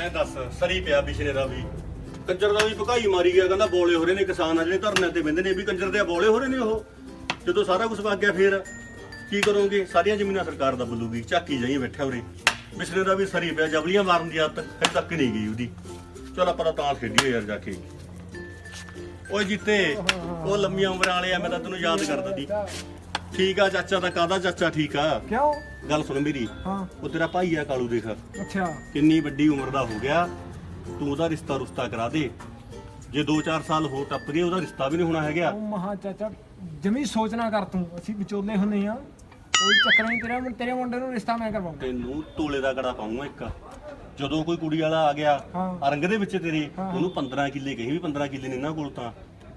ਲੈ ਦੱਸ ਸਰੀ ਪਿਆ ਪਿਛਲੇ ਦਾ ਵੀ ਕੰਜਰ ਦਾ ਵੀ ਭਕਾਈ ਮਾਰੀ ਗਿਆ ਕਹਿੰਦਾ ਬੋਲੇ ਹੋ ਰਹੇ ਨੇ ਕਿਸਾਨ ਆ ਜਿਹੜੇ ਧਰਨੇ ਤੇ ਬਹਿੰਦੇ ਨੇ ਵੀ ਕੰਜਰ ਦੇ ਬੋਲੇ ਹੋ ਰਹੇ ਨੇ ਉਹ ਜਦੋਂ ਸਾਰਾ ਕੁਝ ਵਗ ਗਿਆ ਫੇਰ ਕੀ ਕਰੋਗੇ ਸਾਰੀਆਂ ਜ਼ਮੀਨਾਂ ਸਰਕਾਰ ਦਾ ਬੋਲੂਗੀ ਝਾਕੀ ਜਾਈ ਬੈਠਾ ਉਰੇ ਪਿਛਲੇ ਦਾ ਵੀ ਸਰੀ ਪਿਆ ਜਬਲੀਆਂ ਮਾਰਨ ਦੀ ਆਦਤ ਹਜੇ ਤੱਕ ਨਹੀਂ ਗਈ ਉਹਦੀ ਚਲ ਆਪਾਂ ਤਾਂ ਖੇਡੀਏ ਯਾਰ ਜਾ ਕੇ ਓਏ ਜੀਤੇ ਉਹ ਲੰਮੀਆਂ ਉਮਰਾਂ ਵਾਲੇ ਆ ਮੈਂ ਤਾਂ ਤੈਨੂੰ ਯਾਦ ਕਰਦਾ ਦੀ ਠੀਕ ਆ ਚਾਚਾ ਤਾਂ ਕਾਹਦਾ ਚਾਚਾ ਠੀਕ ਆ ਕਿਉਂ ਗੱਲ ਸੁਣ ਮੇਰੀ ਉਹ ਤੇਰਾ ਭਾਈ ਆ ਕਾਲੂ ਦੇਖ ਅੱਛਾ ਕਿੰਨੀ ਵੱਡੀ ਉਮਰ ਦਾ ਹੋ ਗਿਆ ਤੂੰ ਉਹਦਾ ਰਿਸ਼ਤਾ ਕਰਾ ਦੇ ਜੇ 2-4 ਸਾਲ ਹੋਰ ਟੱਪ ਗਏ ਉਹਦਾ ਰਿਸ਼ਤਾ ਵੀ ਨਹੀਂ ਹੋਣਾ ਹੈਗਾ ਉਹ ਮਹਾ ਚਾਚਾ ਜਮੀ ਸੋਚਣਾ ਕਰ ਤੂੰ ਅਸੀਂ ਵਿਚੋਲੇ ਹੁੰਨੇ ਆ ਕੋਈ ਚੱਕਰ ਨਹੀਂ ਤੇਰੇ ਮੁੰਡੇ ਨੂੰ ਰਿਸ਼ਤਾ ਮੈਂ ਕਰਵਾਉਂਗਾ ਤੈਨੂੰ ਤੋਲੇ ਦਾ ਕੜਾ ਪਾਉਂਗਾ ਇੱਕ ਜਦੋਂ ਕੋਈ ਕੁੜੀ ਵਾਲਾ ਆ ਗਿਆ ਅਰੰਗ ਦੇ ਵਿੱਚ ਤੇਰੇ ਉਹਨੂੰ 15 ਕਿੱਲੇ ਕਹੀ ਵੀ 15 ਕਿੱਲੇ ਨੇ ਇਹਨਾਂ ਕੋਲ ਤਾਂ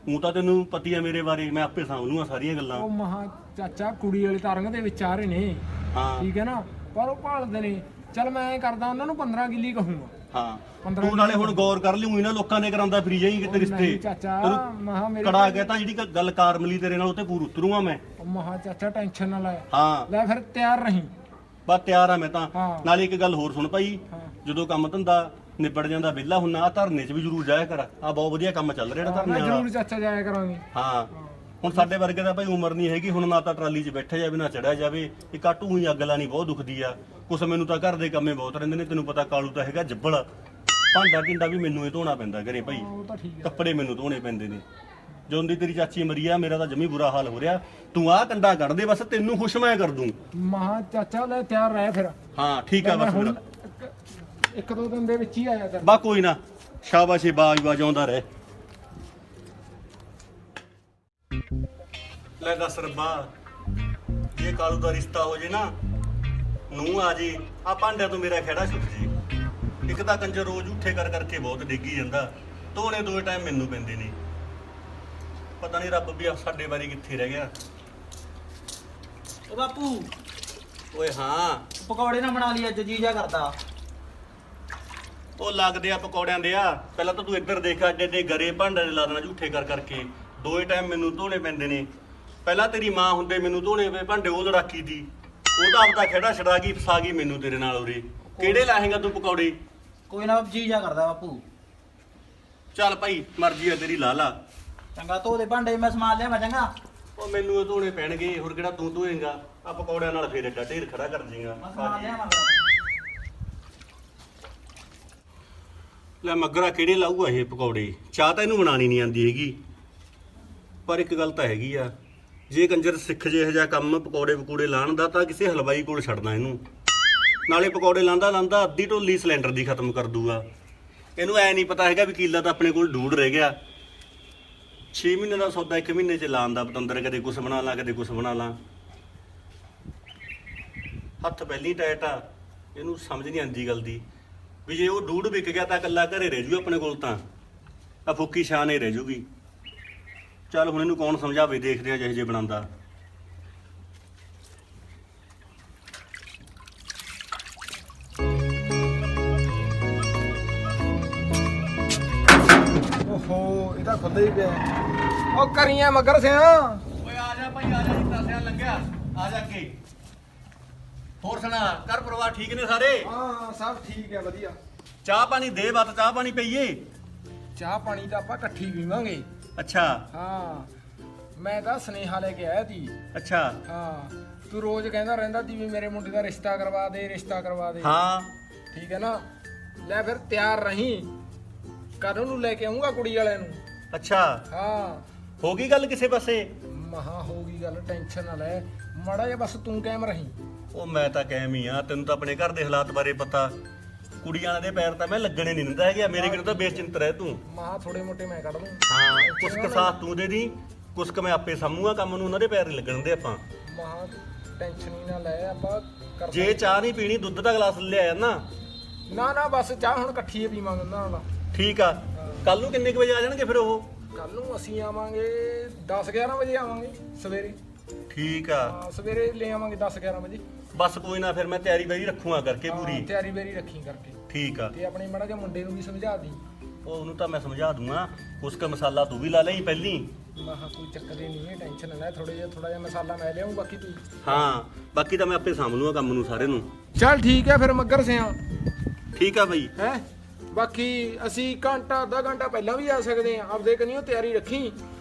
ਤੂੰ ਤਾਂ ਤੈਨੂੰ ਪਤੀ ਆ ਮੇਰੇ ਬਾਰੇ ਮੈਂ ਆਪੇ ਸਾਂਭ ਲੂੰਗਾ ਸਾਰੀਆਂ ਗੱਲਾਂ ਉਹ ਮਹਾ ਚਾਚਾ ਕੁੜੀ ਵਾਲੇ ਤਾਂ ਅਰੰਗ ਦੇ ਵਿੱਚ ਆ ਰਹੇ ਨੇ ਹਾਂ ਠੀਕ ਹੈ ਨਾ ਪਰ ਉਹ ਭਾਲਦੇ ਨੇ ਚੱਲ ਮੈਂ ਐਂ ਕਰਦਾ ਉਹਨਾਂ ਨੂੰ 15 ਕਿੱਲੇ ਕਹੂੰਗਾ ਹਾਂ ਤੂੰ ਨਾਲੇ ਹੁਣ ਗੌਰ ਕਰ ਲਿਓ ਇਹਨਾਂ ਲੋਕਾਂ ਨੇ ਕਰਾਂਦਾ ਫਰੀ ਜਾਈ ਕਿਤੇ ਰਿਸ਼ਤੇ ਚਾਚਾ ਮਹਾ ਮੇਰੇ ਕੜਾ ਗਿਆ ਤਾਂ ਜਿਹੜੀ ਗੱਲ ਕਾਰ ਮਿਲੀ ਤੇਰੇ ਨਾਲ ਉੱਤੇ ਪੂਰ ਉਤਰੂਗਾ ਮੈਂ ਮਹਾ ਚਾਚਾ ਟੈਨਸ਼ਨ ਨਾ ਲੈ ਹਾਂ ਲੈ ਫਿਰ ਤਿਆਰ ਰਹੀਂ ਬਸ ਤਿਆਰ ਆ ਮੈਂ ਤਾਂ ਨਾਲੇ ਇੱਕ ਗੱਲ ਹੋਰ ਸੁਣ ਭਾਈ ਜਦੋਂ ਕੰਮ ਧੰਦਾ ਨਿਬੜ ਜਾਂਦਾ ਵਿਹਲਾ ਹੁੰਨਾ ਆ ਧਰਨੇ 'ਚ ਵੀ ਜ਼ਰੂਰ ਜਾਇਆ ਕਰ ਆ ਬਹੁਤ ਵਧੀਆ ਕੰਮ ਚੱਲ ਰਿਹਾ ਜਿਹੜਾ ਧਰਨੇ ਵਾਲਾ ਜ਼ਰੂਰ ਚਾਚਾ ਜਾਇਆ ਕਰਾਂਗੇ ਹਾਂ ਹੁਣ ਸਾਡੇ ਵਰਗੇ ਦਾ ਭਾਈ ਉਮਰ ਨਹੀਂ ਹੈਗੀ ਹੁਣ ਨਾ ਤਾਂ ਟਰਾਲੀ 'ਚ ਬੈਠਿਆ ਜਾਵੇ ਨਾ ਚੜਿਆ ਜਾਵੇ ਇਹ ਕਾਟੂ ਹੀ ਅੱਗ ਲਾਣੀ ਬਹੁਤ ਦੁਖਦੀ ਆ ਕੁਛ ਮੈਨੂੰ ਤਾਂ ਘਰ ਦੇ ਕੰਮੇ ਬਹੁਤ ਰਹਿੰਦੇ ਨੇ ਤੈਨੂੰ ਪਤਾ ਕਾਲੂ ਤਾਂ ਹੈਗਾ ਜੱਬਲ ਭਾਂਡਾ ਟਿੰਡਾ ਵੀ ਮੈਨੂੰ ਹੀ ਧੋਣਾ ਪੈਂਦਾ ਘਰੇ ਭਾਈ ਉਹ ਤਾਂ ਠੀਕ ਹੈ ਕੱਪੜੇ ਮੈਨੂੰ ਧੋਣੇ ਪੈਂਦੇ ਨੇ ਜਦੋਂ ਦੀ ਤੇਰੀ ਚਾਚੀ ਮਰੀ ਆ ਮੇਰਾ ਤਾਂ ਜਮੀ ਬੁਰਾ ਹਾਲ ਹੋ ਰਿਹਾ ਤੂੰ ਆਹ ਕੰਡਾ ਕੱਢ ਦੇ ਬਸ ਤੈਨੂੰ ਖੁਸ਼ ਮੈਂ ਕਰ ਦੂੰ ਮਹਾ ਚਾਚਾ ਲੈ ਤਿਆਰ ਰਹਿ ਫਿਰ ਹਾਂ ਠੀਕ ਆ ਬਸ ਮੇਰਾ ਇੱਕ ਦੋ ਦਿਨ ਦੇ ਵਿੱਚ ਹੀ ਆਇਆ ਕਰ ਬਾ ਕੋਈ ਨਾ ਸ਼ਾਬਾਸ਼ੇ ਬਾਜ ਆਉਂਦਾ ਰਹੇ ਲੈ ਦੱਸ ਰੱਬਾ ਜੇ ਕਾਲੂ ਦਾ ਰਿਸ਼ਤਾ ਹੋ ਜੇ ਨਾ ਨੂੰ ਆ ਜੇ ਆ ਭਾਂਡਿਆਂ ਤੋਂ ਮੇਰਾ ਖੇੜਾ ਛੁੱਟ ਜੇ ਇੱਕ ਤਾਂ ਕੰਜਰ ਰੋਜ਼ ਉੱਠੇ ਕਰਕੇ ਬਹੁਤ ਡਿੱਗੀ ਜਾਂਦਾ ਧੋਣੇ ਦੋ ਟਾਈਮ ਮੈਨੂੰ ਪੈਂਦੇ ਨੇ ਪਤਾ ਨਹੀਂ ਰੱਬ ਵੀ ਸਾਡੇ ਬਾਰੇ ਕਿੱਥੇ ਰਹਿ ਗਿਆ ਓ ਬਾਪੂ ਓਏ ਹਾਂ ਪਕੌੜੇ ਨਾ ਬਣਾ ਲਈ ਅੱਜ ਜੀਜਾ ਕਰਦਾ ਉਹ ਲੱਗਦੇ ਆ ਪਕੌੜਿਆਂ ਦੇ ਆ ਪਹਿਲਾਂ ਤਾਂ ਤੂੰ ਇੱਧਰ ਦੇਖ ਅੱਡੇ ਗਰੇ ਭਾਂਡੇ ਦੇ ਲਾ ਦੇਣਾ ਝੂਠੇ ਕਰਕੇ ਦੋਏ ਟਾਈਮ ਮੈਨੂੰ ਧੋਣੇ ਪੈਂਦੇ ਨੇ ਪਹਿਲਾਂ ਤੇਰੀ ਮਾਂ ਹੁੰਦੇ ਮੈਨੂੰ ਧੋਣੇ ਪਏ ਭਾਂਡੇ ਉਹ ਲੜਾਕੀ ਦੀ ਉਹਦਾ ਆਪਦਾ ਖੇੜਾ ਛੜਾ ਗਈ ਫਸਾ ਗਈ ਮੈਨੂੰ ਤੇਰੇ ਨਾਲ ਉਰੇ ਕਿਹੜੇ ਲਾਹੇਗਾ ਤੂੰ ਪਕੌੜੇ ਕੋਈ ਨਾ ਜੀਜਾ ਕਰਦਾ ਬਾਪੂ ਚੱਲ ਭਾਈ ਮਰਜ਼ੀ ਆ ਤੇਰੀ ਲਾ ਲਾ ਚੰਗਾ ਧੋ ਦੇ ਭਾਂਡੇ ਮੈਂ ਸਮਾਨ ਲਿਆ ਮੈਂ ਚੰਗਾ ਉਹ ਮੈਨੂੰ ਇਹ ਧੋਣੇ ਪੈਣਗੇ ਹੋਰ ਕਿਹੜਾ ਤੂੰ ਧੋਏਗਾ ਆ ਪਕੌੜਿਆਂ ਨਾਲ ਫੇਰ ਏਡਾ ਢੇਰ ਖੜਾ ਕਰ ਜੇਗਾ ਮੈਂ ਸਮਾਨ ਲਿਆ ਲੈ ਮੱਗਰਾ ਕਿਹੜੇ ਲਾਊਗਾ ਇਹ ਪਕੌੜੇ ਚਾਹ ਤਾਂ ਇਹਨੂੰ ਬਣਾਣੀ ਨਹੀਂ ਆਉਂਦੀ ਹੈਗੀ ਪਰ ਇੱਕ ਗੱਲ ਤਾਂ ਹੈਗੀ ਆ ਜੇ ਕੰਜਰ ਸਿੱਖ ਜੇ ਇਹ ਜਿਹਾ ਕੰਮ ਪਕੌੜੇ ਲਾਣ ਦਾ ਤਾਂ ਕਿਸੇ ਹਲਵਾਈ ਕੋਲ ਛੱਡਣਾ ਇਹਨੂੰ ਨਾਲੇ ਪਕੌੜੇ ਲਾਂਦਾ ਅੱਧੀ ਢੋਲੀ ਸਿਲੰਡਰ ਦੀ ਖਤਮ ਕਰ ਦੂਗਾ ਇਹਨੂੰ ਐ ਨਹੀਂ ਪਤਾ ਹੈਗਾ ਵੀ ਕੀਲਾ ਤਾਂ ਆਪਣੇ ਕੋਲ ਡੂੜ ਰਹਿ ਗਿਆ 6 ਮਹੀਨੇ ਦਾ ਸੌਦਾ 1 ਮਹੀਨੇ 'ਚ ਲਾਣ ਦਾ ਪਤੰਦਰ ਕਦੇ ਕੁਛ ਬਣਾ ਲਾਂ ਕਦੇ ਕੁਛ ਬਣਾ ਲਾਂ ਹੱਥ ਪਹਿਲੀ ਟਾਈਟ ਆ ਇਹਨੂੰ ਸਮਝ ਨਹੀਂ ਆਉਂਦੀ ਗੱਲ ਦੀ ਵੀ ਜੇ ਉਹ ਡੂੜ ਵਿਕ ਗਿਆ ਤਾਂ ਇਕੱਲਾ ਘਰੇ ਰਹਿ ਜੂ ਆਪਣੇ ਕੋਲ ਤਾਂ ਆ ਫੁੱਕੀ ਸ਼ਾਨ ਹੀ ਰਹਿ ਜੂਗੀ ਚੱਲ ਹੁਣ ਇਹਨੂੰ ਕੌਣ ਸਮਝਾਵੇ ਦੇਖਦੇ ਆ ਜਿਹੇ ਜੇ ਬਣਾਉਂਦਾ ਓਹੋ ਇਹ ਤਾਂ ਖੁੱਲ੍ਹਾ ਹੀ ਪਿਆ ਉਹ ਕਰੀਆਂ ਮਗਰ ਸਿਆ ਓਏ ਆ ਜਾ ਭਾਈ ਆ ਜਾ ਜਿੱਤਾ ਸਿਆ ਲੰਘਿਆ ਆ ਜਾ ਕੇ ਹੋਰ ਸੁਣਾ ਘਰ ਪਰਿਵਾਰ ਠੀਕ ਨੇ ਸਾਰੇ ਹਾਂ ਸਭ ਠੀਕ ਹੈ ਵਧੀਆ ਚਾਹ ਪਾਣੀ ਦੇ ਬਾਤ ਚਾਹ ਪਾਣੀ ਪਈਏ ਚਾਹ ਪਾਣੀ ਤਾਂ ਆਪਾਂ ਇਕੱਠੀ ਪੀਵਾਂਗੇ ਅੱਛਾ ਹਾਂ ਮੈਂ ਤਾਂ ਸੁਨੇਹਾ ਲੈ ਕੇ ਆਇਆ ਸੀ ਅੱਛਾ ਹਾਂ ਤੂੰ ਰੋਜ਼ ਕਹਿੰਦਾ ਰਹਿੰਦਾ ਸੀ ਵੀ ਮੇਰੇ ਮੁੰਡੇ ਦਾ ਰਿਸ਼ਤਾ ਕਰਵਾ ਦੇ ਹਾਂ ਠੀਕ ਹੈ ਨਾ ਲੈ ਫਿਰ ਤਿਆਰ ਰਹੀਂ ਕਦੋਂ ਨੂੰ ਲੈ ਕੇ ਆਉਂਗਾ ਕੁੜੀ ਵਾਲਿਆਂ ਨੂੰ ਅੱਛਾ ਹਾਂ ਹੋ ਗਈ ਗੱਲ ਕਿਸੇ ਪਾਸੇ ਮਹਾ ਹੋ ਗਈ ਗੱਲ ਟੈਨਸ਼ਨ ਨਾ ਲੈ ਮਾੜਾ ਜਿਹਾ ਬਸ ਤੂੰ ਕਾਇਮ ਰਹੀਂ ਉਹ ਮੈਂ ਤਾਂ ਕਾਇਮ ਹੀ ਆ ਤੈਨੂੰ ਤਾਂ ਆਪਣੇ ਘਰ ਦੇ ਹਾਲਾਤ ਬਾਰੇ ਪਤਾ ਕੁੜੀਆਂ ਦੇ ਪੈਰ ਤਾਂ ਮੈਂ ਲੱਗਣੇ ਨਹੀਂ ਦਿੰਦਾ ਹੈਗਾ ਮੇਰੇ ਕੋਲ ਤਾਂ ਬੇਚਿੰਤ ਰਹਿ ਤੂੰ ਮਹਾ ਥੋੜੇ ਮੋਟੇ ਮੈਂ ਕੱਢ ਦੂੰ ਹਾਂ ਕੁਛ ਕੁ ਸਾਥ ਤੂੰ ਦੇ ਦੀ ਕੁਛ ਕੁ ਮੈਂ ਆਪੇ ਸਾਮੂਗਾ ਕੰਮ ਨੂੰ ਉਹਨਾਂ ਦੇ ਪੈਰ ਨਹੀਂ ਲੱਗਣ ਦੇ ਆਪਾਂ ਮਹਾ ਟੈਨਸ਼ਨ ਹੀ ਨਾ ਲੈ ਆਪਾਂ ਕਰ ਜੇ ਚਾਹ ਨਹੀਂ ਪੀਣੀ ਦੁੱਧ ਦਾ ਗਲਾਸ ਲਿਆਇਆ ਨਾ ਬਸ ਚਾਹ ਹੁਣ ਇਕੱਠੀ ਹੀ ਪੀਵਾਂਗੇ ਉਹਨਾਂ ਨਾਲ ਠੀਕ ਆ ਕੱਲ ਨੂੰ ਕਿੰਨੇ ਕੁ ਵਜੇ ਆ ਜਾਣਗੇ ਫਿਰ ਉਹ ਕੱਲ ਨੂੰ ਅਸੀਂ ਆਵਾਂਗੇ 10-11 ਵਜੇ ਆਵਾਂਗੇ ਸਵੇਰੇ ਠੀਕ ਆ ਹਾਂ ਸਵੇਰੇ ਲੈ ਆਵਾਂਗੇ 10-11 ਵਜੇ ਬਸ ਕੋਈ ਨਾ ਫਿਰ ਮੈਂ ਤਿਆਰੀ ਬਈ ਰੱਖੂਗਾ ਕਰਕੇ ਪੂਰੀ ਤਿਆਰੀ ਬੇਰੀ ਰੱਖੀ ਕਰਕੇ ਠੀਕ ਆ ਤੇ ਆਪਣੇ ਮਾੜਾ ਜਿਹਾ ਮੁੰਡੇ ਨੂੰ ਵੀ ਸਮਝਾ ਦੀ ਉਹਨੂੰ ਤਾਂ ਮੈਂ ਸਮਝਾ ਦੂੰਗਾ ਉਸ ਕਾ ਮਸਾਲਾ ਤੂੰ ਵੀ ਲਾ ਲਈ ਪਹਿਲੀ ਮਹਾ ਕੋਈ ਚੱਕਰ ਹੀ ਨਹੀਂ ਹੈ ਟੈਨਸ਼ਨ ਨਾ ਲੈ ਥੋੜਾ ਜਿਹਾ ਮਸਾਲਾ ਮੈਂ ਲਿਆਉਂ ਬਾਕੀ ਤੂੰ ਹਾਂ ਬਾਕੀ ਤਾਂ ਮੈਂ ਆਪੇ ਸਾਂਭ ਲੂੰਗਾ ਕੰਮ ਨੂੰ ਸਾਰੇ ਨੂੰ ਚੱਲ ਠੀਕ ਹੈ ਫਿਰ ਮੱਗਰ ਸਿਆ ਠੀਕ ਆ ਬਈ ਹੈ ਬਾਕੀ ਅਸੀਂ ਘੰਟਾ ਅੱਧਾ ਘੰਟਾ ਪਹਿਲਾਂ ਵੀ ਆ ਸਕਦੇ ਆ, ਆਪਦੇ ਕਨੀਓ ਤਿਆਰੀ ਰੱਖੀ।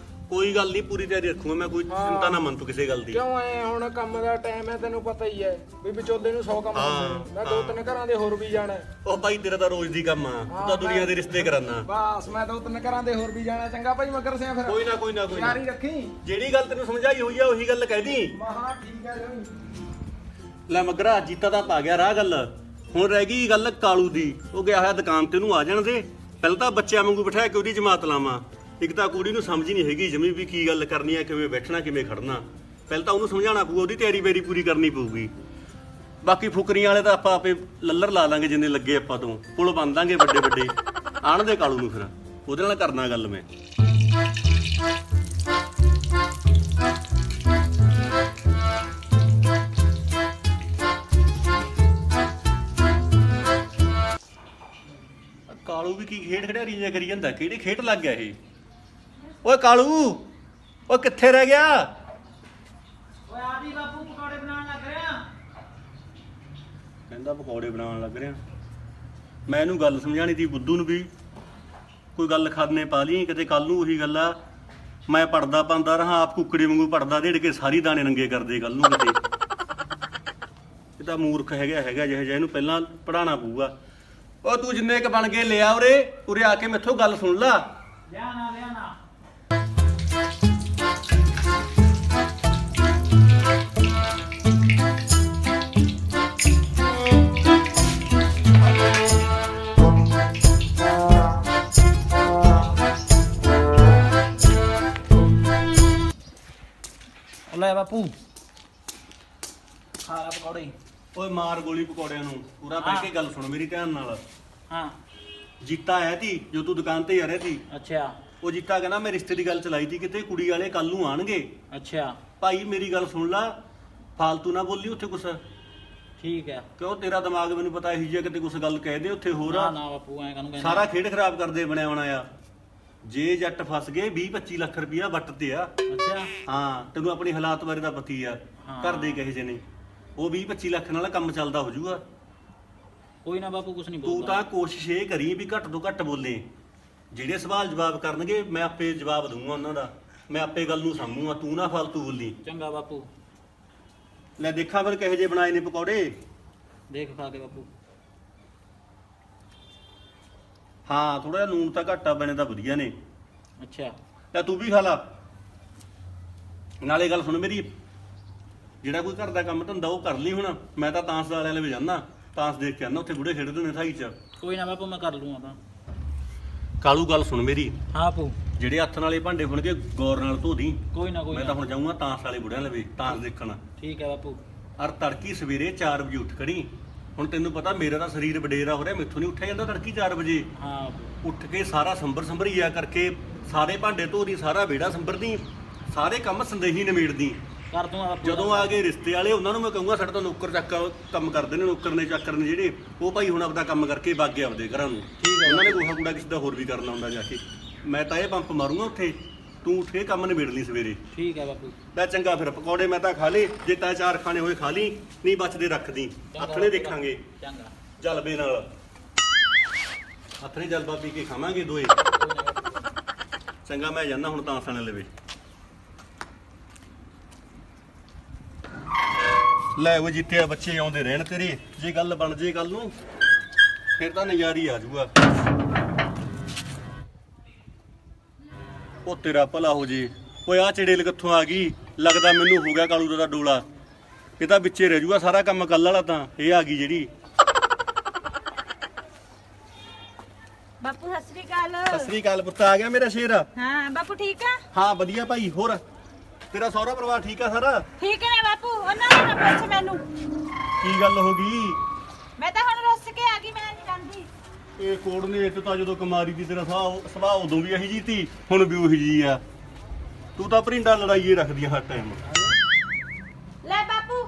ਕੋਈ ਗੱਲ ਨਹੀਂ, ਪੂਰੀ ਤਿਆਰੀ ਰੱਖੂਗਾ ਮੈਂ, ਕੋਈ ਚਿੰਤਾ ਨਾ ਮੰਨ ਤੂੰ ਕਿਸੇ ਗੱਲ ਦੀ। ਕਿਉਂ ਐ ਹੁਣ ਕੰਮ ਦਾ ਟਾਈਮ ਹੈ, ਤੈਨੂੰ ਪਤਾ ਹੀ ਹੈ ਵੀ ਵਿਚੋਲੇ ਨੂੰ 100 ਕੰਮ ਹੁੰਦੇ ਨੇ। ਮੈਂ 2-3 ਘਰਾਂ ਦੇ ਹੋਰ ਵੀ ਜਾਣਾ। ਉਹ ਭਾਈ ਤੇਰਾ ਤਾਂ ਰੋਜ਼ ਦੀ ਕੰਮ ਆ, ਤੂੰ ਤਾਂ ਦੁਨੀਆ ਦੇ ਰਿਸ਼ਤੇ ਕਰਾਨਾ। ਬਸ ਮੈਂ 2-3 ਘਰਾਂ ਦੇ ਹੋਰ ਵੀ ਜਾਣਾ। ਚੰਗਾ ਭਾਈ ਮਗਰ ਸਿਆ ਫਿਰ। ਕੋਈ ਨਾ ਕੋਈ ਨਾ ਕੋਈ ਨਾ, ਤਿਆਰੀ ਰੱਖੀ। ਜਿਹੜੀ ਗੱਲ ਤੈਨੂੰ ਸਮਝਾਈ ਹੋਈ ਆ ਉਹੀ ਗੱਲ ਕਹਿ ਦੀ। ਮਹਾ ਠੀਕ ਹੈ ਜੀ। ਲੈ ਮਗਰਾ ਜੀਤਾ ਤਾਂ ਪਾ ਗਿਆ ਰਾਹ ਗੱਲ। ਹੁਣ ਰਹਿ ਗਈ ਗੱਲ ਕਾਲੂ ਦੀ। ਉਹ ਗਿਆ ਹੋਇਆ ਦੁਕਾਨ ਤੇ, ਉਹਨੂੰ ਆ ਜਾਣ ਦੇ। ਪਹਿਲਾਂ ਤਾਂ ਬੱਚਿਆਂ ਵਾਂਗੂ ਬਿਠਾਇਆ ਕਿ ਉਹਦੀ ਜਮਾਤ ਲਾਵਾਂ। ਇੱਕ ਤਾਂ ਕੁੜੀ ਨੂੰ ਸਮਝ ਨਹੀਂ ਹੈਗੀ ਜਮੀ ਵੀ ਕੀ ਗੱਲ ਕਰਨੀ ਆ, ਕਿਵੇਂ ਬੈਠਣਾ, ਕਿਵੇਂ ਖੜਨਾ। ਪਹਿਲਾਂ ਤਾਂ ਉਹਨੂੰ ਸਮਝਾਉਣਾ ਪਊ, ਉਹਦੀ ਤਿਆਰੀ ਬੇਰੀ ਪੂਰੀ ਕਰਨੀ ਪਊਗੀ। ਬਾਕੀ ਫੁਕਰੀਆਂ ਵਾਲੇ ਤਾਂ ਆਪਾਂ ਆਪੇ ਲੱਲਰ ਲਾ ਲਾਂਗੇ ਜਿੰਨੇ ਲੱਗੇ ਆਪਾਂ ਤੋਂ। ਪੁਲ ਬੰਨ ਦਾਂਗੇ ਵੱਡੇ ਵੱਡੇ। ਆਣ ਦੇ ਕਾਲੂ ਨੂੰ, ਫਿਰ ਉਹਦੇ ਨਾਲ ਕਰਨਾ ਗੱਲ ਮੈਂ। ਕਾਲੂ ਵੀ ਕੀ ਖੇਡ ਖਿਡਾਰੀ ਜਿਹਾ ਕਰੀ ਜਾਂਦਾ, ਕਿਹੜੀ ਖੇਡ ਲੱਗ ਗਿਆ ਇਹ? ਓਏ ਕਾਲੂ, ਓਏ ਕਿੱਥੇ ਰਹਿ ਗਿਆ? ਓਏ ਆ ਜੀ ਬਾਪੂ, ਪਕੌੜੇ ਬਣਾਉਣ ਲੱਗ ਰਿਹਾ। ਕਹਿੰਦਾ ਪਕੌੜੇ ਬਣਾਉਣ ਲੱਗ ਰਿਹਾ। ਮੈਂ ਇਹਨੂੰ ਗੱਲ ਸਮਝਾਣੀ ਤੀ ਬੁੱਧੂ ਨੂੰ ਵੀ ਕੋਈ ਗੱਲ ਖਾਣੇ ਪਾ ਲਈ, ਕਿਤੇ ਕੱਲ ਨੂੰ ਉਹੀ ਗੱਲ ਆ ਮੈਂ ਪੜਦਾ ਪਾਉਂਦਾ ਰਹਾ, ਆਪ ਕੁੱਕੜੀ ਵਾਂਗੂ ਪੜਦਾ ਢੇੜ ਕੇ ਸਾਰੀ ਦਾਣੇ ਨੰਗੇ ਕਰਦੇ ਕੱਲ ਨੂੰ ਕਿਤੇ। ਇਹ ਤਾਂ ਮੂਰਖ ਹੈਗਾ ਜਿਹੇ ਜਿਹਾ, ਇਹਨੂੰ ਪਹਿਲਾਂ ਪੜਾਉਣਾ ਪਊਗਾ। ਉਹ ਤੂੰ ਜਿੰਨੇ ਕ ਬਣ ਕੇ ਲਿਆ ਉਰੇ ਆ ਕੇ ਮੈਥੋਂ ਗੱਲ ਸੁਣ ਲਾ। ਲਿਆਣਾ ਲਿਆਣਾ। ਲੈ ਬਾਪੂ, ਖਾ ਲੈ ਪਕੌੜੇ। ਓਏ ਮਾਰ ਗੋਲੀ ਪਕੌੜਿਆਂ ਨੂੰ। ਪੂਰਾ ਬਹਿ ਕੇ ਗੱਲ ਸੁਣ ਮੇਰੀ ਧਿਆਨ ਨਾਲ। ਹਾਂ। ਜੀਤਾ ਆਇਆ ਤੀ ਜੋ ਤੂੰ ਦੁਕਾਨ ਤੇ ਆ ਰਿਹਾ ਸੀ। ਅੱਛਾ ਉਹ ਜੀਤਾ ਕਹਿੰਦਾ ਮੈਂ ਰਿਸ਼ਤੇ ਦੀ ਗੱਲ ਚਲਾਈ ਤੀ ਕਿਤੇ, ਕੁੜੀ ਵਾਲੇ ਕੱਲ ਨੂੰ ਆਣਗੇ। ਅੱਛਾ ਭਾਈ ਮੇਰੀ ਗੱਲ ਸੁਣ ਲਾ, ਫਾਲਤੂ ਨਾ ਬੋਲੀ ਉੱਥੇ ਕੁਛ। ਠੀਕ ਹੈ। ਕਿਉਂ ਤੇਰਾ ਦਿਮਾਗ ਮੈਨੂੰ ਪਤਾ ਇਹੀ ਜਿਹਾ ਕਿਤੇ ਕੁਛ ਗੱਲ ਕਹਿ ਦੇ ਉੱਥੇ ਹੋਰ ਨਾ ਆ। ਨਾ ਬਾਪੂ ਐਂ ਕਾਹਨੂੰ ਕਹਿੰਦਾ। ਸਾਰਾ ਖੇਡ ਖਰਾਬ ਕਰਦੇ ਬਣਿਆ ਬਣਾਇਆ। ਜੇ ਜੱਟ ਫਸ ਗਏ 20-25 ਲੱਖ ਰੁਪਇਆ ਵੱਟ ਤੇ ਆ। ਅੱਛਾ ਹਾਂ ਤੈਨੂੰ ਆਪਣੀ ਹਾਲਾਤ ਬਾਰੇ ਤਾਂ ਪਤੀ ਆ, ਘਰ ਦੇ ਕਹੇ ਜੇ ਨੇ। ਉਹ 20-25 ਲੱਖ ਨਾਲ ਕੰਮ ਚੱਲਦਾ ਹੋ ਜਾਊਗਾ। ਕੋਈ ਨਾ ਬਾਪੂ, ਕੁਛ ਨਹੀਂ ਤੂੰ ਬੋਲਦਾ। ਤਾਂ ਕੋਸ਼ਿਸ਼ ਇਹ ਕਰੀ ਵੀ ਘੱਟ ਤੋਂ ਘੱਟ ਬੋਲੇ। ਜਿਹੜੇ ਸਵਾਲ ਜਵਾਬ ਕਰਨਗੇ ਮੈਂ ਆਪੇ ਜਵਾਬ ਦਊਂਗਾ ਉਹਨਾਂ ਦਾ, ਮੈਂ ਆਪੇ ਗੱਲ ਨੂੰ ਸਾਂਭੂਗਾ, ਤੂੰ ਨਾ ਫालतू ਬੋਲੀ। ਚੰਗਾ ਬਾਪੂ। ਲੈ ਦੇਖਾਂ ਫਿਰ ਕਿਹੋ ਜਿਹੇ ਬਣਾਏ ਨੇ ਪਕੌੜੇ। ਦੇਖ ਖਾ ਕੇ ਬਾਪੂ। ਹਾਂ ਥੋੜਾ ਜਿਹਾ ਨੂਨ ਤਾਂ ਘੱਟ ਆ, ਬਣੇ ਤਾਂ ਵਧੀਆ ਨੇ। ਅੱਛਾ ਤਾਂ ਤੂੰ ਵੀ ਖਾ ਲਾ। ਨਾਲੇ ਗੱਲ ਸੁਣ ਮੇਰੀ, ਜਿਹੜਾ ਕੋਈ ਘਰ ਦਾ ਕੰਮ ਧੰਦਾ ਉਹ ਕਰ ਲਈ। ਹੁਣ ਮੈਂ ਤਾਂ ਤਾਂਸ ਵਾਲਿਆਂ ਲਈ ਜਾਣਾ, ਤਾਂਸ ਦੇਖ ਕੇ ਆਣਾ, ਉੱਥੇ ਬੁੜੇ ਖੇਡਦੇ ਨੇ ਥਾਈ 'ਚ। ਕੋਈ ਨਾ ਬਾਪੂ, ਮੈਂ ਕਰ ਲੂੰਗਾ ਤਾਂ। ਕਾਲੂ ਗੱਲ ਸੁਣ ਮੇਰੀ, ਹਾਂ ਬਾਪੂ। ਜਿਹੜੇ ਹੱਥ ਨਾਲੇ ਭਾਂਡੇ ਹੋਣਗੇ ਗੌਰ ਨਾਲ ਧੋ ਦੀ। ਕੋਈ ਨਾ ਕੋਈ ਮੈਂ ਤਾਂ ਨਾ। ਹੁਣ ਜਾਊਂਗਾ ਤਾਂਸ ਵਾਲੇ ਬੁੜਿਆਂ ਲਵੇ ਤਾਂਸ ਦੇਖਣ। ਠੀਕ ਹੈ ਬਾਪੂ। ਅਰ ਤੜਕੀ ਸਵੇਰੇ 4 ਵਜੇ ਉੱਠ ਖੜੀ। ਹੁਣ ਤੈਨੂੰ ਪਤਾ ਮੇਰਾ ਤਾਂ ਸਰੀਰ ਵਡੇਰਾ ਹੋ ਰਿਹਾ, ਮੈਥੋਂ ਨਹੀਂ ਉੱਠਿਆ ਜਾਂਦਾ ਤੜਕੀ 4 ਵਜੇ। ਹਾਂ ਬਾਪੂ। ਉੱਠ ਕੇ ਸਾਰਾ ਸੰਭਰੀਆ ਕਰਕੇ ਸਾਰੇ ਭਾਂਡੇ ਧੋਦੀ, ਸਾਰਾ ਵਿਹੜਾ ਸੰਭਰਦੀ, ਸਾਰੇ ਕੰਮ ਸੰਦੇਹੀ ਨਿਮੇੜਦੀ। ਕਰ ਦੂੰਗਾ ਬਾਪੂ। ਜਦੋਂ ਆ ਗਏ ਰਿਸ਼ਤੇ ਵਾਲੇ ਉਹਨਾਂ ਨੂੰ ਮੈਂ ਕਹੂੰਗਾ ਸਾਡੇ ਤਾਂ ਨੌਕਰ ਚੱਕ ਕੰਮ ਕਰਦੇ ਨੇ, ਨੌਕਰ ਨੇ ਚਾਕਰ ਨੇ ਜਿਹੜੇ, ਉਹ ਭਾਈ ਹੁਣ ਆਪਦਾ ਕੰਮ ਕਰਕੇ ਬਾਗੇ ਆਪਦੇ ਘਰਾਂ ਨੂੰ। ਠੀਕ ਹੈ। ਉਹਨਾਂ ਨੇ ਗੋਹਾ ਕੂੜਾ ਕਿਸੇ ਦਾ ਹੋਰ ਵੀ ਕਰਨਾ ਹੁੰਦਾ ਜਾ ਕੇ। ਮੈਂ ਤਾਂ ਇਹ ਪੰਪ ਮਾਰੂੰਗਾ ਉੱਥੇ, ਤੂੰ ਉੱਠ ਕੇ ਕੰਮ ਨਿਬੇੜ ਲਈ ਸਵੇਰੇ। ਠੀਕ ਹੈ ਬਾਪੂ। ਲੈ ਚੰਗਾ ਫਿਰ ਪਕੌੜੇ ਮੈਂ ਤਾਂ ਖਾ ਲਏ, ਜੇ ਤਾਂ 4 ਖਾਣੇ ਹੋਏ ਖਾ ਲਈ, ਨਹੀਂ ਬਚਦੇ ਰੱਖਦੀ। ਆਥਣੇ ਦੇਖਾਂਗੇ ਚੰਗਾ। ਜਲਬੇ ਨਾਲ, ਆਥਣੇ ਜਲਬਾ ਪੀ ਕੇ ਖਾਵਾਂਗੇ ਦੋਏ। ਕੋਈ ਨਾ ਬਾਪੂ। ਚੰਗਾ ਮੈਂ ਜਾਂਦਾ ਹੁਣ ਤਾਂ ਸਾਣੇ ਲਵੇ। ਲੈ ਉਹ ਜਿੱਤੇ ਬੱਚੇ ਆਉਂਦੇ ਰਹਿਣ ਤੇਰੇ, ਜੇ ਗੱਲ ਬਣ ਜੇ ਕੱਲ ਨੂੰ ਫਿਰ ਤਾਂ ਨਜ਼ਾਰੀ ਆ ਜਾਊਗਾ। ਉਹ ਤੇਰਾ ਭਲਾ ਹੋ ਜੇ। ਓਏ ਆ ਚੜੇਲ ਕਿੱਥੋਂ ਆ ਗਈ? ਲੱਗਦਾ ਮੈਨੂੰ ਹੋ ਗਿਆ ਕਾਲੂ ਦਾ ਡੋਲਾ। ਇਹ ਤਾਂ ਵਿੱਚੇ ਰਹਿ ਜਾਊਗਾ ਸਾਰਾ ਕੰਮ ਕੱਲ ਵਾਲਾ। ਤਾਂ ਇਹ ਆ ਗਈ ਜਿਹੜੀ। ਬਾਪੂ ਸਤਿ ਸ੍ਰੀ ਅਕਾਲ। ਸਤਿ ਸ੍ਰੀ ਅਕਾਲ ਪੁੱਤ, ਆ ਗਿਆ ਮੇਰਾ ਸ਼ੇਰ। ਹਾਂ ਬਾਪੂ ਠੀਕ ਆ? ਹਾਂ ਵਧੀਆ ਭਾਈ। ਹੋਰ ਤੇਰਾ ਸਹੁਰਾ ਪਰਿਵਾਰ ਠੀਕ ਆ ਸਾਰਾ? ਠੀਕ ਨੇ ਬਾਪੂ। ਉਹਨਾਂ ਨੇ ਨਾ ਪੁੱਛ ਮੈਨੂੰ ਕੀ ਗੱਲ ਹੋ ਗਈ? ਮੈਂ ਤਾਂ ਹੁਣ ਰੁੱਸ ਕੇ ਆ ਗਈ, ਮੈਂ ਨਹੀਂ ਜਾਂਦੀ। ਇਹ ਕੋਆਰਡੀਨੇਟ ਤਾਂ ਜਦੋਂ ਕੁਮਾਰੀ ਦੀ ਤੇਰਾ ਸੁਭਾਅ ਉਦੋਂ ਵੀ ਇਹੀ ਜੀ ਤੀ, ਹੁਣ ਵੀ ਉਹੀ ਜੀ ਆ। ਤੂੰ ਤਾਂ ਭਰਿੰਡਾ ਲੜਾਈਏ ਰੱਖਦੀ ਆ ਹਰ ਟਾਈਮ। ਲੈ ਬਾਪੂ,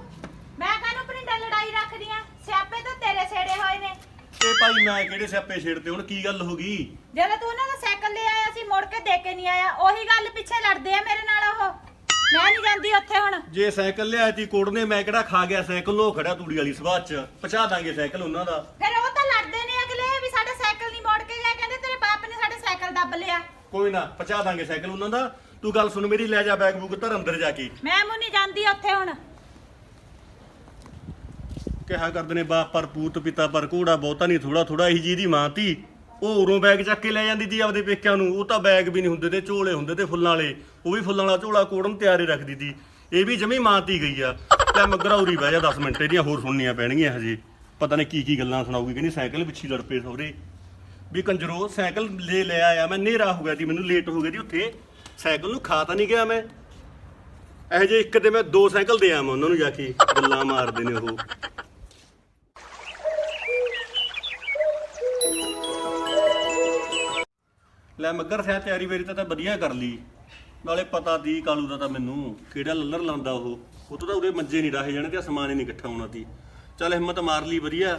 ਮੈਂ ਕਾਹਨੂੰ ਪਰਿੰਡਾ ਲੜਾਈ ਰੱਖਦੀ ਆ? ਸਿਆਪੇ ਤਾਂ ਤੇਰੇ ਛੇੜੇ ਹੋਏ ਨੇ। ਤੇ ਭਾਈ ਮੈਂ ਕਿਹੜੇ ਸਿਆਪੇ ਛੇੜਤੇ? ਹੁਣ ਕੀ ਗੱਲ ਹੋ ਗਈ? ਜਦੋਂ ਤੂੰ ਉਹਨਾਂ ਦਾ ਸਾਈਕਲ ਲੈ ਆਇਆ ਸੀ, ਮੁੜ ਕੇ ਦੇ ਕੇ ਨਹੀਂ ਆਇਆ। ਉਹੀ ਗੱਲ ਪਿੱਛੇ ਲੜਦੇ ਆ ਮੇਰੇ ਨਾਲ ਉਹ। ਮੈਂ ਨਹੀਂ ਜਾਂਦੀ ਉੱਥੇ ਹੁਣ। ਜੇ ਸਾਈਕਲ ਲਿਆਇਆ ਤੀ ਕੋੜਨੇ, ਮੈਂ ਕਿਹੜਾ ਖਾ ਗਿਆ ਸਾਈਕਲ? ਉਹ ਖੜਾ ਤੂੜੀ ਵਾਲੀ ਸਵਾਦ ਚ, ਪਹੁੰਚਾ ਦਾਂਗੇ ਸਾਈਕਲ ਉਹਨਾਂ ਦਾ। ਫਿਰ ਉਹ ਤਾਂ ਲੜਦੇ ਨੇ ਅਗਲੇ ਵੀ ਸਾਡਾ ਸਾਈਕਲ ਨਹੀਂ ਮੋੜ ਕੋਈ ਨਾ ਪਹੁੰਚਾ ਦਾਂਗੇ ਸਾਈਕਲ ਉਹਨਾਂ ਦਾ। ਤੂੰ ਗੱਲ ਸੁਣ ਮੇਰੀ, ਲੈ ਜਾ ਬੈਗ ਬੂਗ ਧਰ ਅੰਦਰ ਜਾ ਕੇ। ਮੈਂ ਮੂੰਹ ਨਹੀਂ ਜਾਂਦੀ ਉੱਥੇ ਹੁਣ। ਕਿਹਾ ਕਰਦੇ ਨੇ ਬਾਪ ਪਰ ਪੂਤ ਪਿਤਾ ਪਰ ਘੋੜਾ, ਬਹੁਤਾ ਨਹੀਂ ਥੋੜਾ ਥੋੜਾ ਇਹੀ ਜੀ ਦੀ ਮਾਂ ਤੀ। ਉਹ ਉਰੋਂ ਬੈਗ ਚੱਕ ਕੇ ਲੈ ਜਾਂਦੀ ਤੀ ਆਪਦੇ ਪੇਕਿਆਂ ਨੂੰ। ਉਹ ਤਾਂ ਬੈਗ ਵੀ ਨਹੀਂ ਹੁੰਦੇ ਤੇ ਝੋਲੇ ਹੁੰਦੇ ਤੇ ਫੁੱਲਾਂ ਵਾਲੇ, ਉਹ ਵੀ ਫੁੱਲਾਂ ਵਾਲਾ ਝੋਲਾ ਕੋੜਨ ਤਿਆਰੇ ਰੱਖਦੀ ਤੀ। ਇਹ ਵੀ ਜਮੀ ਮਾਂ ਤੀ ਗਈ ਆ। ਲੈ ਮਗਰਾ ਉਰੀ ਬਹਿ ਜਾ 10 ਮਿੰਟ, ਇਹਦੀਆਂ ਹੋਰ ਸੁਣਨੀਆਂ ਪੈਣਗੀਆਂ ਹਜੇ। ਪਤਾ ਨਹੀਂ ਕੀ ਗੱਲਾਂ ਸੁਣਾਊਗੀ। ਕਹਿੰਦੀ ਸਾਈਕਲ ਪਿੱਛੇ ਲੜ ਪਏ ਸਹੁਰੇ ਵੀ ਕੰਜਰੋ ਸਾਈਕਲ ਲੈ ਆਇਆ ਮੈਂ, ਹਨੇਰਾ ਹੋ ਗਿਆ ਸੀ ਮੈਨੂੰ, ਲੇਟ ਹੋ ਗਈ ਸੀ ਉੱਥੇ, ਸਾਈਕਲ ਨੂੰ ਖਾ ਤਾਂ ਨਹੀਂ ਗਿਆ ਮੈਂ। ਇਹੋ ਜਿਹੇ ਇੱਕ ਤੇ ਮੈਂ 2 ਸਾਈਕਲ ਦੇ ਆਵਾਂ ਉਹਨਾਂ ਨੂੰ ਜਾ ਕੇ, ਗੱਲਾਂ ਮਾਰਦੇ ਨੇ ਉਹ। ਲੈ ਮੱਗਰ ਸਿਆ ਤਿਆਰੀ ਵੇਰੀ ਤਾਂ ਵਧੀਆ ਕਰ ਲਈ। ਨਾਲੇ ਪਤਾ ਦੀ ਕਾਲੂ ਦਾ ਤਾਂ ਮੈਨੂੰ ਕਿਹੜਾ ਲੱਲਰ ਲਾਉਂਦਾ ਉਹ ਤੋਂ ਤਾਂ ਉਹਦੇ ਮੰਜੇ ਨਹੀਂ ਰਾਹੇ ਜਾਣੇ ਤੇ ਸਮਾਨ ਹੀ ਨਹੀਂ ਇਕੱਠਾ ਹੋਣਾ ਤੀ। ਚੱਲ ਹਿੰਮਤ ਮਾਰ ਲਈ ਵਧੀਆ।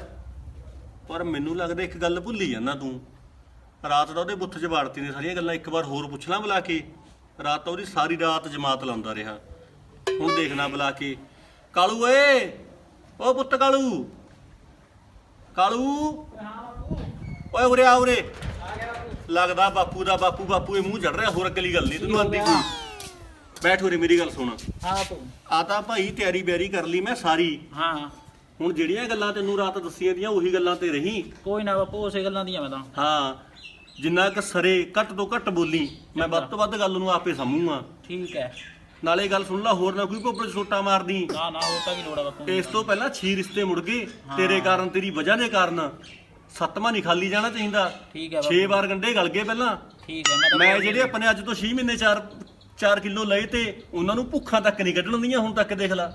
ਪਰ ਮੈਨੂੰ ਲੱਗਦਾ ਇੱਕ ਗੱਲ ਭੁੱਲੀ ਜਾਂਦਾ ਤੂੰ। ਰਾਤ ਦਾ ਉਹਦੇ ਬੁੱਥ 'ਚ ਵਾੜਤੀ ਨੇ ਸਾਰੀਆਂ ਗੱਲਾਂ। ਇੱਕ ਵਾਰ ਹੋਰ ਪੁੱਛ ਲਾਂ ਬੁਲਾ ਕੇ। ਰਾਤ ਤਾਂ ਉਹਦੀ ਸਾਰੀ ਰਾਤ ਜਮਾਤ ਲਾਉਂਦਾ ਰਿਹਾ। ਹੁਣ ਦੇਖਣਾ ਬੁਲਾ ਕੇ, ਕਾਲੂ ਓਏ, ਓ ਪੁੱਤ ਕਾਲੂ, ਕਾਲੂ ਓਏ ਉਰੇ ਆ ਉਰੇ। ਲੱਗਦਾ ਬਾਪੂ ਦਾ ਬਾਪੂ ਇਹ ਮੂੰਹ ਚੜ ਰਿਹਾ। ਹੋਰ ਅਗਲੀ ਗੱਲ ਨਹੀਂ ਤੈਨੂੰ ਆਂਦੀ ਕੋਈ। ਬੈਠ ਉਰੇ ਮੇਰੀ ਗੱਲ ਸੁਣ। ਹਾਂ ਬਾਪੂ। ਆ ਤਾਂ ਭਾਈ ਤਿਆਰੀ ਬਿਆਰੀ ਕਰ ਲਈ ਮੈਂ ਸਾਰੀ। ਹਾਂ ਹੁਣ ਜਿਹੜੀਆਂ ਗੱਲਾਂ ਤੈਨੂੰ ਰਾਤ ਦੱਸੀਆਂ ਦੀਆਂ ਉਹੀ ਗੱਲਾਂ ਤੇ ਰਹੀ। ਕੋਈ ਨਾ ਬਾਪੂ, ਉਸੇ ਗੱਲਾਂ ਦੀਆਂ ਮੈਂ ਤਾਂ। ਹਾਂ ਜਿੰਨਾ ਕੁ ਸਰੇ ਘੱਟ ਤੋਂ ਘੱਟ ਬੋਲੀ। ਮੈਂ ਵੱਧ ਤੋਂ ਵੱਧ ਗੱਲ ਨੂੰ ਆਪੇ ਸਮਝੂਗਾ। ਠੀਕ ਹੈ। ਨਾਲੇ ਗੱਲ ਸੁਣ ਲਾ, ਹੋਰ ਨਾ ਕੋਈ ਭੋਪੜ ਛੋਟਾ ਮਾਰਦੀ। ਨਾ ਨਾ, ਹੋਰ ਤਾਂ ਕੀ ਲੋੜ ਆ ਬਾਪੂ। ਤੇ ਇਸ ਤੋਂ ਪਹਿਲਾਂ 6 ਰਿਸ਼ਤੇ ਮੁੜ ਗਏ ਤੇਰੇ ਕਾਰਨ, ਤੇਰੀ ਵਜ੍ਹਾ ਦੇ ਕਾਰਨ। 7ਵਾਂ ਨਹੀਂ ਖਾਲੀ ਜਾਣਾ ਚਾਹੀਦਾ। ਠੀਕ ਹੈ 6 ਵਾਰ ਗੰਢੇ ਗਲ ਗਏ ਪਹਿਲਾਂ। ਠੀਕ ਹੈ। ਮੈਂ ਮੈਂ ਜਿਹੜੇ ਆਪਣੇ ਅੱਜ ਤੋਂ 6 ਮਹੀਨੇ 4 ਕਿਲੋ ਲਏ ਤੇ ਉਹਨਾਂ ਨੂੰ ਭੁੱਖਾਂ ਤੱਕ ਨਹੀਂ ਕੱਢਣ ਦੀਆਂ ਹੁਣ ਤੱਕ। ਦੇਖ ਲਾ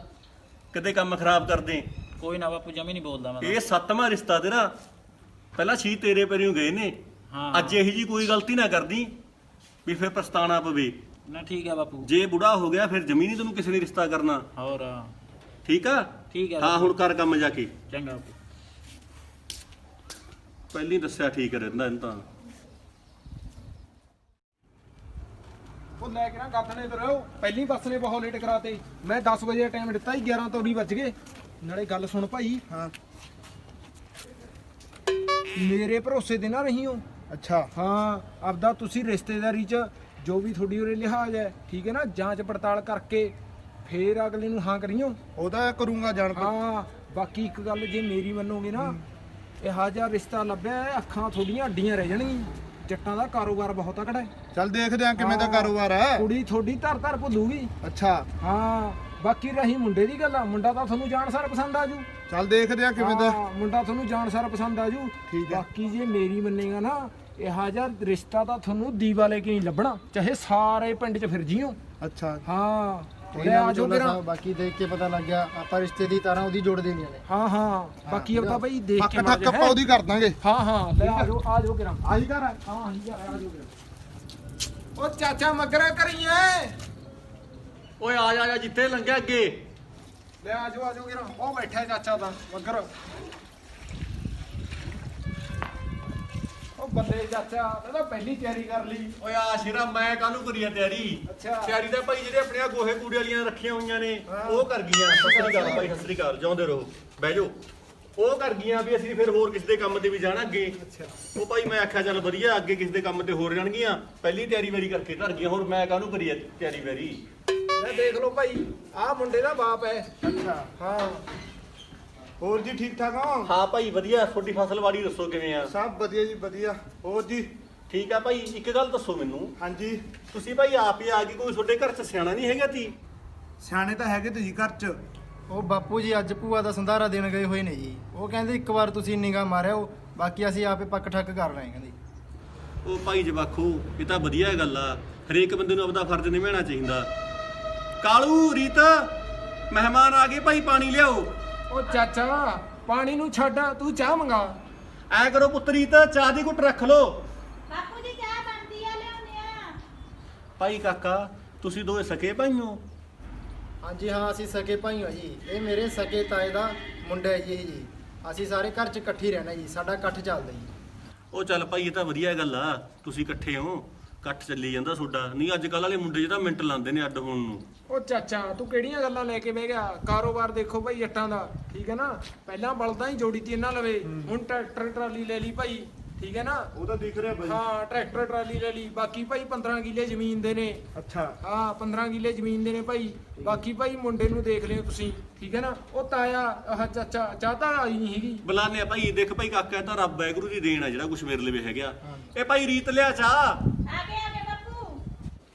ਕਿਤੇ ਕੰਮ ਖਰਾਬ ਕਰਦੇ। ਕੋਈ ਨਾ ਬਾਪੂ, ਜਮੀ ਨਹੀਂ ਬੋਲਦਾ ਮੈਂ ਤਾਂ। ਇਹ 7ਵਾਂ ਰਿਸ਼ਤਾ ਤੇਰਾ। ਪਹਿਲਾਂ 6 ਤੇਰੇ ਪੈਰੀਂ ਗਏ ਨੇ। ਹਾਂ ਅੱਜ ਇਹੀ ਜੀ ਕੋਈ ਗਲਤੀ ਨਾ ਕਰਦੀ ਵੀ ਫਿਰ ਪਛਤਾਣਾ ਪਵੇ। ਨਾ ਠੀਕ ਹੈ ਬਾਪੂ। ਜੇ ਬੁੜਾ ਹੋ ਗਿਆ ਫਿਰ ਜ਼ਮੀਨ ਹੀ ਤੈਨੂੰ ਕਿਸੇ ਨੇ ਰਿਸ਼ਤਾ ਕਰਨਾ। ਹੋਰ ਠੀਕ ਆ? ਠੀਕ ਹੈ ਹਾਂ ਹੁਣ ਕਰ ਕੰਮ ਜਾ ਕੇ। ਚੰਗਾ ਬਾਪੂ। ਪਹਿਲੀ ਦੱਸਿਆ ਠੀਕ ਰਹਿੰਦਾ ਇਹਨੂੰ ਤਾਂ। ਉਹ ਲੈ ਕੇ ਨਾ ਗੱਦ ਨੇ ਇਧਰ। ਪਹਿਲੀ ਬੱਸ ਨੇ ਬਹੁਤ ਲੇਟ ਕਰਾਤੇ। ਮੈਂ 10 ਵਜੇ ਦਾ ਟਾਈਮ ਦਿੱਤਾ ਸੀ, 11 ਤੋਂ 20 ਵੱਜ ਗਏ। ਨਾਲੇ ਗੱਲ ਸੁਣ ਭਾਈ। ਹਾਂ ਮੇਰੇ ਭਰੋਸੇ ਤੇ ਨਾ ਰਹੀ ਹੋ। ਅੱਛਾ ਹਾਂ ਆਪਦਾ ਤੁਸੀਂ ਰਿਸ਼ਤੇਦਾਰੀ 'ਚ ਜੋ ਵੀ ਤੁਹਾਡੀ ਉਰੇ ਲਿਹਾਜ਼ ਹੈ, ਠੀਕ ਹੈ ਨਾ, ਜਾਂਚ ਪੜਤਾਲ ਕਰਕੇ ਫੇਰ ਅਗਲੇ ਨੂੰ ਹਾਂ ਕਰੀਓ। ਉਹਦਾ ਕਰੂੰਗਾ ਜਾਣ ਕੇ। ਹਾਂ ਬਾਕੀ ਇੱਕ ਗੱਲ ਜੇ ਮੇਰੀ ਮੰਨੋਗੇ ਨਾ, ਇਹੋ ਜਿਹਾ ਰਿਸ਼ਤਾ ਲੱਭਿਆ ਹੈ, ਅੱਖਾਂ ਤੁਹਾਡੀਆਂ ਅੱਡੀਆਂ ਰਹਿ ਜਾਣਗੀਆਂ। ਜੱਟਾਂ ਦਾ ਕਾਰੋਬਾਰ ਬਹੁਤ ਤਕੜਾ ਹੈ। ਚੱਲ ਦੇਖਦੇ ਆਂ ਕਿਵੇਂ ਦਾ ਹਾਂ, ਕਾਰੋਬਾਰ ਹੈ। ਕੁੜੀ ਤੁਹਾਡੀ ਧਰ ਭੁੱਲੂਗੀ। ਅੱਛਾ ਹਾਂ ਬਾਕੀ ਰਹੀ ਮੁੰਡੇ ਦੀ ਗੱਲ ਆ, ਮੁੰਡਾ ਤਾਂ ਤੁਹਾਨੂੰ ਜਾਣ ਸਾਰ ਪਸੰਦ ਆਜੂ। ਚੱਲ ਦੇਖਦੇ ਆਂ ਕਿਵੇਂ ਦਾ। ਹਾਂ, ਮੁੰਡਾ ਤੁਹਾਨੂੰ ਜਾਣ ਸਾਰ ਪਸੰਦ ਆਜੂ। ਠੀਕ ਹੈ। ਬਾਕੀ ਜੇ ਮੇਰੀ ਮੰਨੇਗਾ ਨਾ, ਇਹੋ ਜਿਹਾ ਰਿਸ਼ਤਾ ਤਾਂ ਤੁਹਾਨੂੰ ਦੀਵਾ ਲੈ ਕੇ ਨਹੀਂ ਲੱਭਣਾ, ਚਾਹੇ ਸਾਰੇ ਪਿੰਡ 'ਚ ਫਿਰ ਜਿਓ। ਅੱਛਾ ਹਾਂ ਕੋਈ ਲੈ ਨਾ ਆਜੋ ਵਿਚੋਲਾ ਕਿਰਾ। ਸਾਹਿਬ, ਬਾਕੀ ਦੇਖ ਕੇ ਪਤਾ ਲੱਗ ਗਿਆ ਆਪਾਂ ਰਿਸ਼ਤੇ ਦੀ ਤਾਰਾਂ ਉਹਦੀ ਜੋੜ ਦੇਣੀਆਂ ਨੇ। ਹਾਂ ਬਾਕੀ ਆਪਦਾ ਭਾਈ ਦੇਖ ਪੱਕ ਕੇ ਠੱਕ ਮਾਰ ਆਪਾਂ ਉਹਦੀ ਕਰ ਦਾਂਗੇ। ਹਾਂ ਲੈ ਆਜੋ ਕਿਰਾ। ਆਹੀ ਘਰ ਹੈ। ਹਾਂ ਆਜੋ ਕਿਰਾ। ਉਹ ਚਾਚਾ ਮਗਰਾ ਕਰੀਏ। ਓਏ ਆ ਜਾ ਜਿੱਥੇ ਲੰਘਿਆ ਅੱਗੇ। ਲੈ ਆਜੋ ਕਿਰਾ। ਉਹ ਬੈਠਾ ਚਾਚਾ ਤਾਂ ਮਗਰ। ਉਹ ਬੱਲੇ ਚਾਚਾ, ਮੈਂ ਤਾਂ ਪਹਿਲੀ ਤਿਆਰੀ ਕਰ ਲਈ। ਓਏ ਆ ਸ਼ੇਰਾ ਮੈਂ ਕਾਹਨੂੰ ਕਰੀਆ ਤਿਆਰੀ। ਅੱਛਾ। ਤਿਆਰੀ ਤਾਂ ਭਾਈ ਜਿਹੜੇ ਆਪਣੇ ਆ ਗੋਹੇ ਕੂੜੇ ਵਾਲੀਆਂ ਰੱਖੀਆਂ ਹੋਈਆਂ ਨੇ ਉਹ ਕਰ ਗਈਆਂ। ਸਤਿ ਸ੍ਰੀ ਅਕਾਲ ਭਾਈ, ਸਤਿ ਸ੍ਰੀ ਅਕਾਲ, ਜਿਉਂਦੇ ਰਹੋ, ਬਹਿ ਜਾਓ। ਉਹ ਕਰ ਗਈਆਂ ਵੀ ਅਸੀਂ ਫਿਰ ਹੋਰ ਕਿਸੇ ਦੇ ਕੰਮ ਤੇ ਵੀ ਜਾਣਾ ਅੱਗੇ। ਉਹ ਭਾਈ ਮੈਂ ਆਖਿਆ ਚੱਲ ਵਧੀਆ, ਅੱਗੇ ਕਿਸੇ ਦੇ ਕੰਮ ਤੇ ਹੋਰ ਜਾਣਗੀਆਂ। ਪਹਿਲੀ ਤਿਆਰੀ ਵਾਰੀ ਕਰਕੇ ਧਰ ਗਈਆਂ। ਹੋਰ ਮੈਂ ਕਾਹਨੂੰ ਕਰੀਆ ਤਿਆਰੀ ਵਾਰੀ। ਲੈ ਦੇਖ ਲਓ ਭਾਈ, ਆਹ ਮੁੰਡੇ ਦਾ ਬਾਪ ਹੈ। ਅੱਛਾ ਹਾਂ ਹੋਰ ਜੀ ਠੀਕ ਠਾਕ ਹੋ? ਹਾਂ ਭਾਈ ਵਧੀਆ। ਤੁਹਾਡੀ ਫਸਲਵਾੜੀ ਦੱਸੋ ਕਿਵੇਂ ਆ? ਸਭ ਵਧੀਆ ਜੀ ਵਧੀਆ। ਹੋਰ ਜੀ? ਠੀਕ ਆ ਭਾਈ। ਇੱਕ ਗੱਲ ਦੱਸੋ ਮੈਨੂੰ, ਹਾਂਜੀ ਤੁਸੀਂ ਭਾਈ ਆਪ ਹੀ ਆ ਗਏ, ਕੋਈ ਤੁਹਾਡੇ ਘਰ 'ਚ ਸਿਆਣਾ ਨਹੀਂ ਹੈਗਾ ਤੀ? ਸਿਆਣੇ ਤਾਂ ਹੈਗੇ ਤੁਸੀਂ ਘਰ 'ਚ। ਉਹ ਬਾਪੂ ਜੀ ਅੱਜ ਭੂਆ ਦਾ ਸੰਧਾਰਾ ਦੇਣ ਗਏ ਹੋਏ ਨੇ ਜੀ। ਉਹ ਕਹਿੰਦੇ ਇੱਕ ਵਾਰ ਤੁਸੀਂ ਨਿਗਾਹ ਮਾਰਿਓ, ਬਾਕੀ ਅਸੀਂ ਆਪੇ ਪੱਕ ਠੱਕ ਕਰ ਲਾਂਗੇ ਕਹਿੰਦੇ। ਉਹ ਭਾਈ ਜਵਾਖੋ, ਇਹ ਤਾਂ ਵਧੀਆ ਗੱਲ ਆ। ਹਰੇਕ ਬੰਦੇ ਨੂੰ ਆਪਦਾ ਫਰਜ਼ ਨਿਭਾਉਣਾ ਚਾਹੀਦਾ। ਕਾਲੂ, ਰੀਤ, ਮਹਿਮਾਨ ਆ ਗਏ ਭਾਈ, ਪਾਣੀ ਲਿਆਓ। ਉਹ ਚਾਚਾ ਪਾਣੀ ਨੂੰ ਛੱਡ, ਤੂੰ ਚਾਹ ਮੰਗਾ। ਐ ਕਰੋ ਪੁੱਤਰੀ, ਤਾਂ ਚਾਹ ਦੀ ਘੁੱਟ ਰੱਖ ਲੋ। ਬਾਪੂ ਜੀ ਚਾਹ ਬਣਦੀ ਆ, ਲਿਆਉਂਦੇ ਆ। ਭਾਈ ਕਾਕਾ, ਤੁਸੀਂ ਦੋਵੇਂ ਸਕੇ ਭਾਈ ਹੋ? ਹਾਂਜੀ ਹਾਂ, ਅਸੀਂ ਸਕੇ ਭਾਈ ਹਾਂ ਜੀ। ਇਹ ਮੇਰੇ ਸਕੇ ਤਾਏ ਦਾ ਮੁੰਡਾ ਹੈ ਜੀ। ਇਹ ਜੀ ਅਸੀਂ ਸਾਰੇ ਘਰ 'ਚ ਇਕੱਠੇ ਰਹਿਣਾ ਜੀ, ਸਾਡਾ ਇਕੱਠ ਚੱਲਦਾ ਜੀ। ਉਹ ਚੱਲ ਭਾਈ, ਇਹ ਤਾਂ ਵਧੀਆ ਗੱਲ ਆ, ਤੁਸੀਂ ਇਕੱਠੇ ਹੋ, ਇਕੱਠ ਚੱਲੀ ਜਾਂਦਾ ਤੁਹਾਡਾ। ਨਹੀਂ ਅੱਜ ਕੱਲ੍ਹ ਵਾਲੇ ਮੁੰਡੇ ਜਿਹੜਾ ਮਿੰਟ ਲਾਉਂਦੇ ਨੇ ਅੱਡ ਹੋਣ ਨੂੰ। ਉਹ ਚਾਚਾ ਤੂੰ ਕਿਹੜੀਆਂ ਗੱਲਾਂ ਲੈ ਕੇ ਬਹਿ ਗਿਆ? ਕਾਰੋਬਾਰ ਦੇਖੋ ਭਾਈ ਜੱਟਾਂ ਦਾ, ਠੀਕ ਹੈ ਨਾ। ਪਹਿਲਾਂ ਬਲਦਾਂ ਹੀ ਜੋੜੀ ਤੀ ਇਹਨਾਂ ਲਵੇ, ਹੁਣ ਟਰੈਕਟਰ ਟਰਾਲੀ ਲੈ ਲਈ ਭਾਈ। ਠੀਕ ਹੈ ਨਾ। ਉਹ ਤਾਂ ਦਿਖ ਰਿਹਾ ਬਾਈ। ਹਾਂ ਟਰੈਕਟਰ ਟਰਾਲੀ ਲੈ ਲਈ। ਬਾਕੀ ਭਾਈ 15 ਕਿੱਲੇ ਜ਼ਮੀਨ ਦੇ ਨੇ। ਅੱਛਾ ਹਾਂ 15 ਕਿੱਲੇ ਜ਼ਮੀਨ ਦੇ ਨੇ ਭਾਈ। ਬਾਕੀ ਭਾਈ ਮੁੰਡੇ ਨੂੰ ਦੇਖ ਲਿਓ ਤੁਸੀਂ, ਠੀਕ ਹੈ ਨਾ। ਉਹ ਤਾਇਆ ਆਹ ਚਾਚਾ ਚਾਹਤਾ ਆਈ ਨਹੀਂ ਹੈਗੀ। ਬੁਲਾਨੇ ਆ ਭਾਈ। ਦੇਖ ਭਾਈ ਕਾਕਾ ਤਾਂ ਰੱਬ ਵਾਹਿਗੁਰੂ ਦੀ ਦੇਣ ਆ ਜਿਹੜਾ ਕੁਛ ਮੇਰੇ ਲਈ ਹੈਗਾ। ਇਹ ਭਾਈ ਰੀਤ ਲਿਆ ਚਾਹ। ਆ ਗਏ ਬਾਪੂ।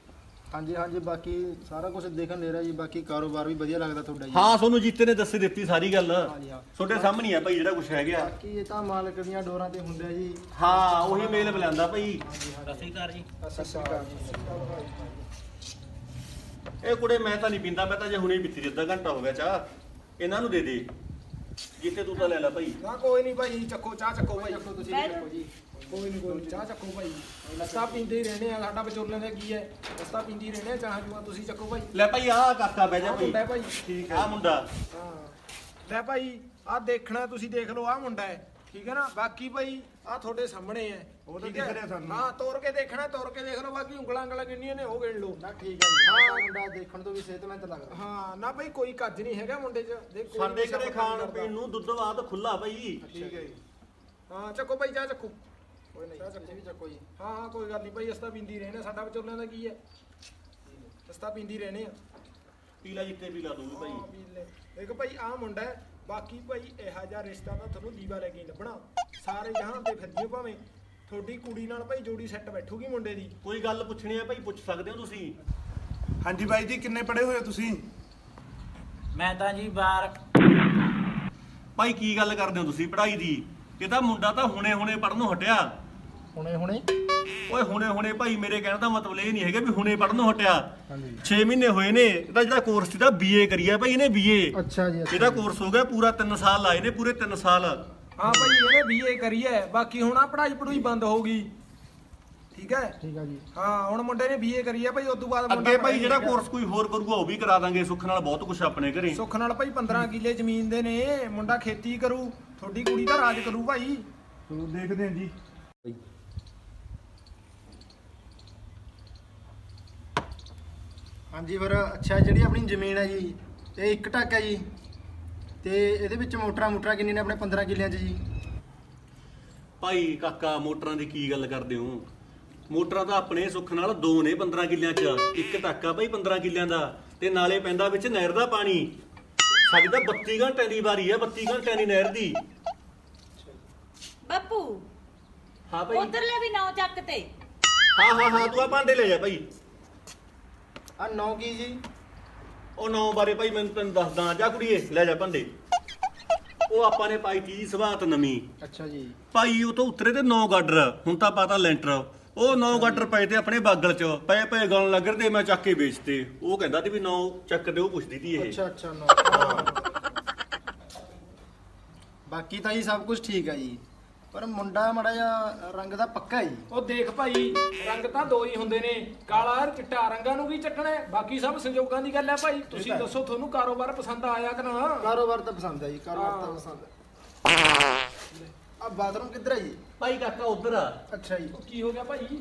ਹਾਂਜੀ ਹਾਂਜੀ, ਬਾਕੀ ਸਾਰਾ ਕੁਝ ਦੇਖਣ ਲੈ ਰਿਹਾ ਜੀ। ਬਾਕੀ ਕਾਰੋਬਾਰ ਵੀ ਵਧੀਆ ਲੱਗਦਾ ਤੁਹਾਡਾ ਜੀ। ਹਾਂ ਤੁਹਾਨੂੰ ਜੀਤੇ ਨੇ ਦੱਸੇ ਦਿੱਤੀ ਸਾਰੀ ਗੱਲ। ਹਾਂਜੀ, ਹਾਂ। ਤੁਹਾਡੇ ਸਾਹਮਣੇ ਆ ਭਾਈ ਜਿਹੜਾ ਕੁਛ ਹੈਗਾ। ਬਾਕੀ ਇਹ ਤਾਂ ਮਾਲਕ ਦੀਆਂ ਡੋਰਾਂ ਤੇ ਹੁੰਦਾ ਜੀ। ਹਾਂ ਉਹੀ ਮੇਲ ਬੁਲਾਉਂਦਾ ਭਾਈ। ਸਸੀ ਘਰ ਜੀ। ਸਤਿ ਸ਼੍ਰੀ ਅਕਾਲ ਜੀ। ਇਹ ਕੁੜੇ ਮੈਂ ਤਾਂ ਨਹੀਂ ਪੀਂਦਾ, ਮੈਂ ਤਾਂ ਜੇ ਹੁਣੇ ਪੀਤੀ ਅੱਧਾ ਘੰਟਾ ਹੋ ਗਿਆ ਚਾਹ। ਇਹਨਾਂ ਨੂੰ ਦੇ ਦੇ। ਜਿੱਤੇ ਤੂੰ ਤਾਂ ਲੈ ਲੈ ਭਾਈ। ਨਾ ਕੋਈ ਨਹੀਂ ਭਾਈ, ਚੱਕੋ ਚਾਹ ਚੱਕੋ ਭਾਈ। ਚੱਕੋ ਤੁਸੀਂ ਵੀ ਚੱਕੋ ਜੀ। ਕੋਈ ਨਹੀਂ ਚਾਹ ਚੱਕੋ ਭਾਈ। ਲੱਸਾ ਪੀਂਦੇ ਹੀ ਰਹਿੰਦੇ ਆ, ਸਾਡਾ ਵਿਚੋਲਿਆਂ ਦਾ ਕੀ ਹੈ। ਲੱਸਾ ਪੀਂਦੇ ਹੀ ਰਹਿੰਦੇ ਆ, ਚਾਹ ਜੂਆ ਤੁਸੀਂ ਚੱਕੋ ਭਾਈ। ਲੈ ਭਾਈ ਆਹ ਕਾਕਾ ਬਹਿ ਜਾ ਆਹ ਮੁੰਡਾ ਹੈ ਭਾਈ। ਭਾਈ। ਠੀਕ ਹੈ। ਆਹ ਮੁੰਡਾ ਹਾਂ ਲੈ ਭਾਈ, ਆਹ ਦੇਖਣਾ ਤੁਸੀਂ ਦੇਖ ਲਓ, ਆਹ ਮੁੰਡਾ ਹੈ, ਠੀਕ ਹੈ ਨਾ। ਬਾਕੀ ਭਾਈ ਆਹ ਤੁਹਾਡੇ ਸਾਹਮਣੇ ਹੈ। ਉਹ ਤਾਂ ਠੀਕ ਹੈ? ਦਿਖ ਰਿਹਾ ਸਾਨੂੰ। ਹਾਂ ਤੋੜ ਕੇ ਦੇਖਣਾ, ਤੋੜ ਕੇ ਦੇਖ ਲਓ। ਬਾਕੀ ਉਂਗਲਾਂ ਕਿੰਨੀਆਂ ਨੇ ਉਹ ਗਿਣ ਲਓ। ਨਾ ਠੀਕ ਹੈ ਜੀ। ਹਾਂ ਮੁੰਡਾ ਦੇਖਣ ਤੋਂ ਵੀ ਸਿਹਤਮੰਦ ਲੱਗਦਾ। ਹਾਂ ਨਾ ਭਾਈ ਕੋਈ ਕੱਜ ਨਹੀਂ ਹੈਗਾ ਮੁੰਡੇ 'ਚ। ਦੇਖ ਕੋਈ ਸਾਡੇ ਨਸ਼ਾ ਘਰੇ ਪੱਤਾ ਖਾਣ ਨਹੀਂ ਕਰਦਾ। ਪੀਣ ਨੂੰ ਦੁੱਧ ਬਾਤ ਖੁੱਲਾ ਭਾਈ। ਠੀਕ ਹੈ ਜੀ। ਹਾਂ ਚੱਕੋ ਭਾਈ ਚਾਹ ਚੱਕੋ। ਕੋਈ ਨਹੀਂ ਚਾਹ ਤੁਸੀਂ ਵੀ ਚੱਕੋ ਜੀ। ਹਾਂ ਹਾਂ ਕੋਈ ਗੱਲ ਨਹੀਂ ਭਾਈ, ਅਸਤਾ ਪੀਂਦੀ ਰਹਿਣੇ। ਸਾਡਾ ਵਿਚੋਲਿਆਂ ਦਾ ਕੀ ਹੈ, ਅਸਤਾ ਪੀਂਦੀ ਰਹਿਣੇ ਆ। ਪੀਲਾ ਜਿੱਤੇ ਪੀਲਾ ਤੂੰ ਵੀ ਭਾਈ। ਹਾਂ, ਪੀ ਲੈ। ਦੇਖ ਭਾਈ ਆਹ ਮੁੰਡਾ ਹੈ। ਬਾਕੀ ਭਾਈ ਇਹੋ ਜਿਹਾ ਰਿਸ਼ਤਾ ਤਾਂ ਤੁਹਾਨੂੰ ਦੀਵਾ ਲੈ ਕੇ ਹੀ ਲੱਭਣਾ। ਸਾਰੇ ਜਹਾਨ ਤੇ ਫਿਰਦੀ ਭਾਵੇਂ ਤੁਹਾਡੀ ਕੁੜੀ ਨਾਲ ਭਾਈ ਜੋੜੀ ਸੈੱਟ ਬੈਠੂਗੀ ਮੁੰਡੇ ਦੀ। ਕੋਈ ਗੱਲ ਪੁੱਛਣੀ ਹੈ ਭਾਈ, ਪੁੱਛ ਸਕਦੇ ਹੋ ਤੁਸੀਂ। ਹਾਂਜੀ ਬਾਈ ਜੀ, ਕਿੰਨੇ ਪੜ੍ਹੇ ਹੋਏ ਹੋ ਤੁਸੀਂ? ਮੈਂ ਤਾਂ ਜੀ ਬਾਹਰ ਭਾਈ ਕੀ ਗੱਲ ਕਰਦੇ ਹੋ ਤੁਸੀਂ ਪੜ੍ਹਾਈ ਦੀ? ਇਹ ਤਾਂ ਮੁੰਡਾ ਤਾਂ ਹੁਣੇ ਪੜ੍ਹਨੋਂ ਹਟਿਆ। ਹੁਣੇ ਓਏ ਹੁਣੇ ਭਾਈ ਮੇਰੇ ਕਹਿਣ ਦਾ ਮਤਲਬ ਇਹ ਨਹੀਂ ਹੈਗਾ ਵੀ ਹੁਣੇ ਪੜ੍ਹਨੋਂ ਹਟਿਆ। ਹਾਂਜੀ 6 ਮਹੀਨੇ ਹੋਏ ਨੇ। ਇਹਦਾ ਜਿਹੜਾ ਕੋਰਸ ਸੀ ਤਾਂ BA ਕਰੀਆ ਭਾਈ ਇਹਨੇ BA। ਅੱਛਾ ਜੀ। ਇਹਦਾ ਕੋਰਸ ਹੋ ਗਿਆ ਪੂਰਾ 3 ਸਾਲ ਲਾਏ ਨੇ, ਪੂਰੇ 3 ਸਾਲ। ਹਾਂ ਭਾਈ ਇਹਨੇ BA ਕਰੀ ਹੈ। ਬਾਕੀ ਹੁਣ ਆ ਪੜ੍ਹਾਈ ਬੰਦ ਹੋ ਗਈ, ਠੀਕ ਹੈ। ਠੀਕ ਆ ਜੀ। ਹਾਂ ਹੁਣ ਮੁੰਡੇ ਨੇ BA ਕਰੀ ਹੈ ਭਾਈ। ਉਸ ਤੋਂ ਬਾਅਦ ਮੁੰਡਾ ਅੱਗੇ ਭਾਈ ਪੜ੍ਹਾਈ ਜਿਹੜਾ ਨਹੀਂ ਕੋਰਸ ਕੋਈ ਹੋਰ ਕਰੂਗਾ ਉਹ ਵੀ ਕਰਾ ਦਾਂਗੇ। ਸੁੱਖ ਨਾਲ ਬਹੁਤ ਕੁਝ ਆਪਣੇ ਘਰੇ। ਸੁੱਖ ਨਾਲ ਭਾਈ 15 ਕਿੱਲੇ ਜ਼ਮੀਨ ਦੇ ਨੇ। ਮੁੰਡਾ ਖੇਤੀ ਕਰੂ, ਤੁਹਾਡੀ ਕੁੜੀ ਤਾਂ ਰਾਜ ਕਰੂ ਭਾਈ। ਚਲੋ ਦੇਖਦੇ ਹਾਂ ਜੀ। ਹਾਂਜੀ ਫਿਰ ਅੱਛਾ, ਜਿਹੜੀ ਆਪਣੀ ਜ਼ਮੀਨ ਹੈ ਜੀ ਇਹ 1 ਟੱਕ ਹੈ ਜੀ। ਤੇ ਇਹਦੇ ਵਿੱਚ ਮੋਟਰਾਂ ਕਿੰਨੀ ਨੇ ਆਪਣੇ 15 ਕਿੱਲਿਆਂ 'ਚ ਜੀ? ਭਾਈ ਕਾਕਾ ਮੋਟਰਾਂ ਦੀ ਕੀ ਗੱਲ ਕਰਦੇ ਹੋ? ਮੋਟਰਾਂ ਤਾਂ ਆਪਣੇ ਸੁੱਖ ਨਾਲ 2 ਨੇ 15 ਕਿੱਲਿਆਂ 'ਚ। 1 ਟੱਕ ਆ ਭਾਈ 15 ਕਿੱਲਿਆਂ ਦਾ। ਤੇ ਨਾਲੇ ਪੈਂਦਾ ਵਿੱਚ ਨਹਿਰ ਦਾ ਪਾਣੀ। ਸਾਡੀ ਤਾਂ 32 ਘੰਟਿਆਂ ਦੀ ਵਾਰੀ ਹੈ, 32 ਘੰਟਿਆਂ ਦੀ ਨਹਿਰ ਦੀ। ਬਾਪੂ ਹਾਂ ਭਾਈ। ਉਧਰਲੇ ਵੀ 9 ਚੱਕ ਤੇ। ਹਾਂ ਤੂੰ ਆ ਭਾਂਡੇ ਲੈ ਜਾ ਭਾਈ। ਆ 9 ਕੀ ਜੀ? ਉਹ 9 ਬਾਰੇ ਭਾਈ ਮੈਨੂੰ ਤੈਨੂੰ ਦੱਸਦਾ। ਜਾ ਕੁੜੀਏ ਲੈ ਜਾ ਭਾਂਡੇ। ਉਹ ਆਪਾਂ ਨੇ ਪਾਈ ਤੀ ਸਵਾਤ ਨਵੀਂ ਅੱਛਾ ਜੀ। ਭਾਈ। ਉਹ ਤੋਂ ਉੱਤਰੇ ਤੇ 9 ਗਾਡਰ। ਹੁਣ ਤਾਂ ਪਤਾ ਲੈਂਟਰ। ਉਹ 9 ਗਾਡਰ ਪਏ ਤੇ ਆਪਣੇ ਬਾਗਲ 'ਚ ਪਏ ਗਲਣ ਲੱਗ ਰਹੇ ਤੇ ਮੈਂ ਚੱਕ ਕੇ ਵੇਚਤੇ। ਉਹ ਕਹਿੰਦਾ ਸੀ ਵੀ 9 ਚੱਕ ਦੇ। ਉਹ ਪੁੱਛਦੀ ਤੀ ਇਹ। ਅੱਛਾ 9। ਬਾਕੀ ਤਾਂ ਜੀ ਸਭ ਕੁਝ ਠੀਕ ਹੈ ਜੀ। ਪਰ ਮੁੰਡਾ ਮਾੜਾ ਜਿਹਾ ਰੰਗ ਦਾ ਪੱਕਾ ਹੈ ਜੀ। ਉਹ ਦੇਖ ਭਾਈ ਰੰਗ ਤਾਂ 2 ਹੀ ਹੁੰਦੇ ਨੇ, ਕਾਲਾ ਔਰ ਚਿੱਟਾ। ਰੰਗਾਂ ਨੂੰ ਵੀ ਚੱਟਣਾ ਹੈ। ਬਾਕੀ ਸਭ ਸੰਜੋਗਾਂ ਦੀ ਗੱਲ ਹੈ ਭਾਈ। ਤੁਸੀਂ ਦੱਸੋ ਤੁਹਾਨੂੰ ਕਾਰੋਬਾਰ ਪਸੰਦ ਆਇਆ ਕਿ ਨਾ? ਕਾਰੋਬਾਰ ਤਾਂ ਪਸੰਦ ਹੈ ਜੀ। ਕਾਰੋਬਾਰ ਤਾਂ ਪਸੰਦ ਹੈ। ਆ ਬਾਥਰੂਮ ਕਿੱਧਰ ਹੈ ਜੀ? ਭਾਈ ਕਾਕਾ ਉਧਰ ਆ। ਅੱਛਾ ਜੀ। ਉਹ ਕੀ ਹੋ ਗਿਆ ਭਾਈ?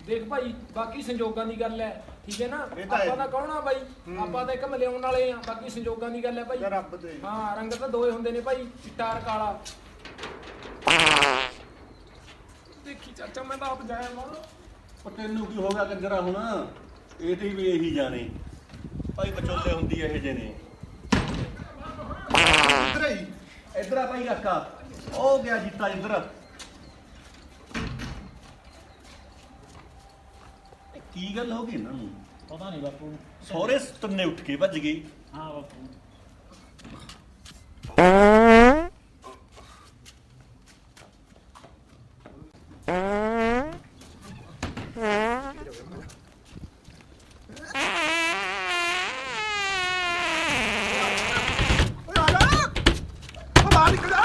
ਦੇਖ ਭਾਈ ਬਾਕੀ ਸੰਜੋਗਾਂ ਦੀ ਗੱਲ ਹੈ, ਠੀਕ ਹੈ ਨਾ। ਇਹ ਤਾਂ ਹੈ। ਆਪਾਂ ਤਾਂ ਕੌਣ ਆ ਬਾਈ, ਆਪਾਂ ਤਾਂ ਇੱਕ ਮਿਲਿਆਉਣ ਵਾਲੇ ਆ। ਬਾਕੀ ਸੰਜੋਗਾਂ ਦੀ ਗੱਲ ਹੈ ਭਾਈ। ਯਾਰ ਰੱਬ ਤੇ। ਹਾਂ ਰੰਗ ਤਾਂ 2 ਹੀ ਹੁੰਦੇ ਨੇ ਭਾਈ, ਚਿੱਟਾ ਔਰ ਕਾਲਾ। ਦੇਖੀ ਚਾਚਾ ਮੈਂ ਤਾਂ ਆਪ ਜਾਇਆ ਮਾਂ। ਉਹ ਤੈਨੂੰ ਕੀ ਹੋ ਗਿਆ ਕੰਜਰਾ ਹੁਣ? ਇਹ ਤੇ ਵੀ ਇਹੀ ਜਾਣੇ ਭਾਈ। ਵਿਚੋਲੇ ਹੁੰਦੀ ਇਹ ਜੇ ਨੇ। ਇੱਧਰ ਹੈ ਜੀ। ਇੱਧਰ ਆ ਭਾਈ ਕਾਕਾ। ਉਹ ਗਿਆ ਜੀਤਾ ਇੱਧਰ। ਇਹ ਕੀ ਗੱਲ ਹੋ ਗਈ ਇਹਨਾਂ ਨੂੰ? ਪਤਾ ਨਹੀਂ ਬਾਪੂ। ਸਹੁਰੇ ਤੰਨੇ ਉੱਠ ਕੇ ਭੱਜ ਗਈ। ਹਾਂ ਬਾਪੂ। ਬਾਹਰ ਨਿਕਲ ਜਾ।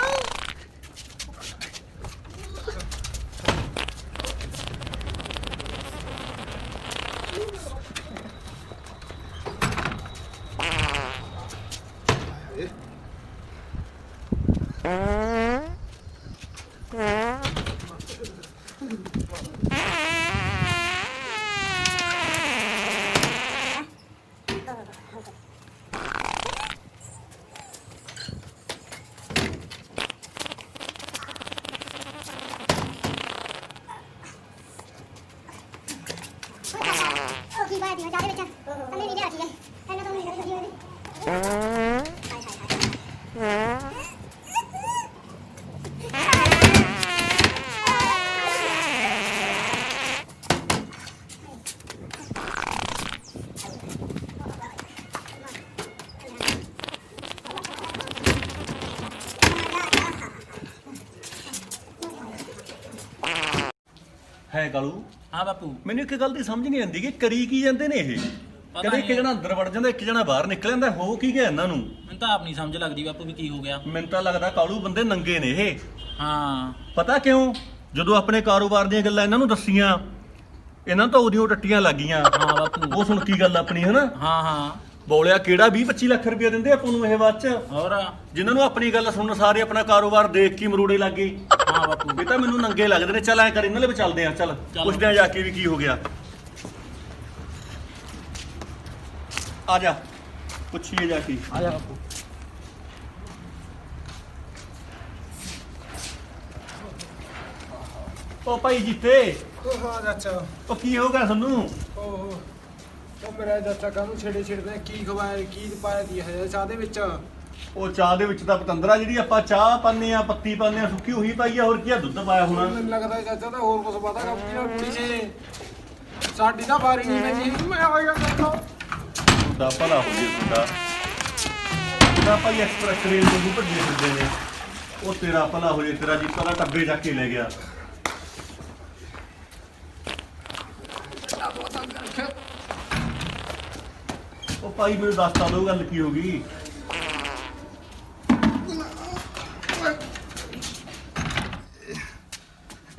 ਕੀ ਬਾਤ ਹੈ ਚਾਹ ਦੇ ਵਿੱਚ ਥੱਲੇ ਨਹੀਂ ਲਿਆ ਸੀ ਇਹਨਾਂ ਤੋਂ ਮੈਨੂੰ ਕਰੀ ਹੋਈ ਹੈ ਕਾਲੂ ਹਾਂ ਬਾਪੂ ਮੈਨੂੰ ਇੱਕ ਗੱਲ ਦੀ ਸਮਝ ਨਹੀਂ ਆਉਂਦੀ ਕਿ ਕਰੀ ਕੀ ਜਾਂਦੇ ਨੇ ਇਹ ਕਦੇ ਇੱਕ ਜਣਾ ਅੰਦਰ ਵੜ ਜਾਂਦਾ ਇੱਕ ਜਣਾ ਬਾਹਰ ਨਿਕਲ ਜਾਂਦਾ ਹੋ ਕੀ ਗਿਆ ਇਹਨਾਂ ਨੂੰ ਮੈਨੂੰ ਤਾਂ ਆਪ ਨਹੀਂ ਸਮਝ ਲੱਗਦੀ ਬਾਪੂ ਵੀ ਕੀ ਹੋ ਗਿਆ। ਮੈਨੂੰ ਤਾਂ ਲੱਗਦਾ ਕਾਲੂ ਬੰਦੇ ਨੰਗੇ ਨੇ ਇਹ ਹਾਂ ਪਤਾ ਕਿਉਂ ਜਦੋਂ ਆਪਣੇ ਕਾਰੋਬਾਰ ਦੀਆਂ ਗੱਲਾਂ ਇਹਨਾਂ ਨੂੰ ਦੱਸੀਆਂ ਇਹਨਾਂ ਤਾਂ ਉਹਦੀਆਂ ਟੱਟੀਆਂ ਲੱਗ ਗਈਆਂ ਹਾਂ ਬਾਪੂ ਉਹ ਸੁਣ ਕੀ ਗੱਲ ਆਪਣੀ ਹਨਾ ਹਾਂ ਹਾਂ ਬੋਲਿਆ ਕਿਹੜਾ 20-25 ਲੱਖ ਰੁਪਏ ਦਿੰਦੇ ਆਪਾਂ ਨੂੰ ਇਹ ਬਾਅਦ ਚ ਹੋਰ ਜਿਨ੍ਹਾਂ ਨੂੰ ਆਪਣੀ ਗੱਲ ਸੁਣਨ ਸਾਰੇ ਆਪਣਾ ਕਾਰੋਬਾਰ ਦੇਖ ਕੇ ਮਰੂੜੇ ਲੱਗ ਗਏ ਹਾਂ ਬਾਪੂ ਇਹ ਤਾਂ ਮੈਨੂੰ ਨੰਗੇ ਲੱਗਦੇ ਨੇ ਚੱਲ ਐ ਕਰ ਇਹਨਾਂ ਲਈ ਵੀ ਚੱਲਦੇ ਆ ਚੱਲ ਚੱਲ। ਪੁੱਛਦੇ ਆ ਜਾ ਕੇ ਵੀ ਕੀ ਹੋ ਗਿਆ ਆ ਜਾ ਪੁੱਛੀਏ ਜਾ ਕੇ ਆ ਜਾ ਬਾਪੂ ਉਹ ਭਾਈ ਜੀਤੇ ਹਾਂ ਚਾਚਾ ਉਹ ਕੀ ਹੋ ਗਿਆ ਤੁਹਾਨੂੰ ਓਹ ਉਹ ਮੇਰਾ ਚਾਚਾ ਕਾਹਨੂੰ ਛੇੜਦੇ ਕੀ ਖਵਾਇਆ ਕੀ ਪਾਇਆ ਦੀ ਹੈ ਚਾਹ ਦੇ ਵਿੱਚ ਉਹ ਚਾਹ ਦੇ ਵਿੱਚ ਤਾਂ ਪਤੰਦਰਾ ਜਿਹੜੀ ਆਪਾਂ ਚਾਹ ਪਾਉਂਦੇ ਆ ਪੱਤੀ ਪਾਉਂਦੇ ਆ ਸੁੱਕੀ ਉਹੀ ਪਾਈ ਆ ਹੋਰ ਕੀ ਆ ਦੁੱਧ ਪਾਇਆ ਹੋਣਾ ਮੈਨੂੰ ਲੱਗਦਾ ਚਾਚਾ ਤਾਂ ਹੋਰ ਕੁਝ ਪਤਾ ਕੰਪਨੀ ਨਾਲ ਪਿੱਛੇ ਸਾਡੀ ਤਾਂ ਵਾਰੀ ਨਹੀਂ ਪੈਂਦੀ ਮੈਂ ਆ ਗਿਆ ਚਾਚਾ ਦਾ ਭਲਾ ਹੋ ਜੇ ਤੁਹਾਡਾ ਉਹਦਾ ਭਾਈ ਐਕਸਪ੍ਰੈਸ ਰੇਲ ਤੋਂ ਭੱਜੇ ਫਿਰਦੇ ਨੇ ਉਹ ਤੇਰਾ ਭਲਾ ਹੋ ਜੇ ਤੇਰਾ ਜੀ ਪਹਿਲਾਂ ਟੱਬੇ ਚੱਕ ਕੇ ਲੈ ਗਿਆ ਉਹ ਭਾਈ ਮੈਨੂੰ ਦੱਸ ਤਾਂ ਦਿਓ ਗੱਲ ਕੀ ਹੋ ਗਈ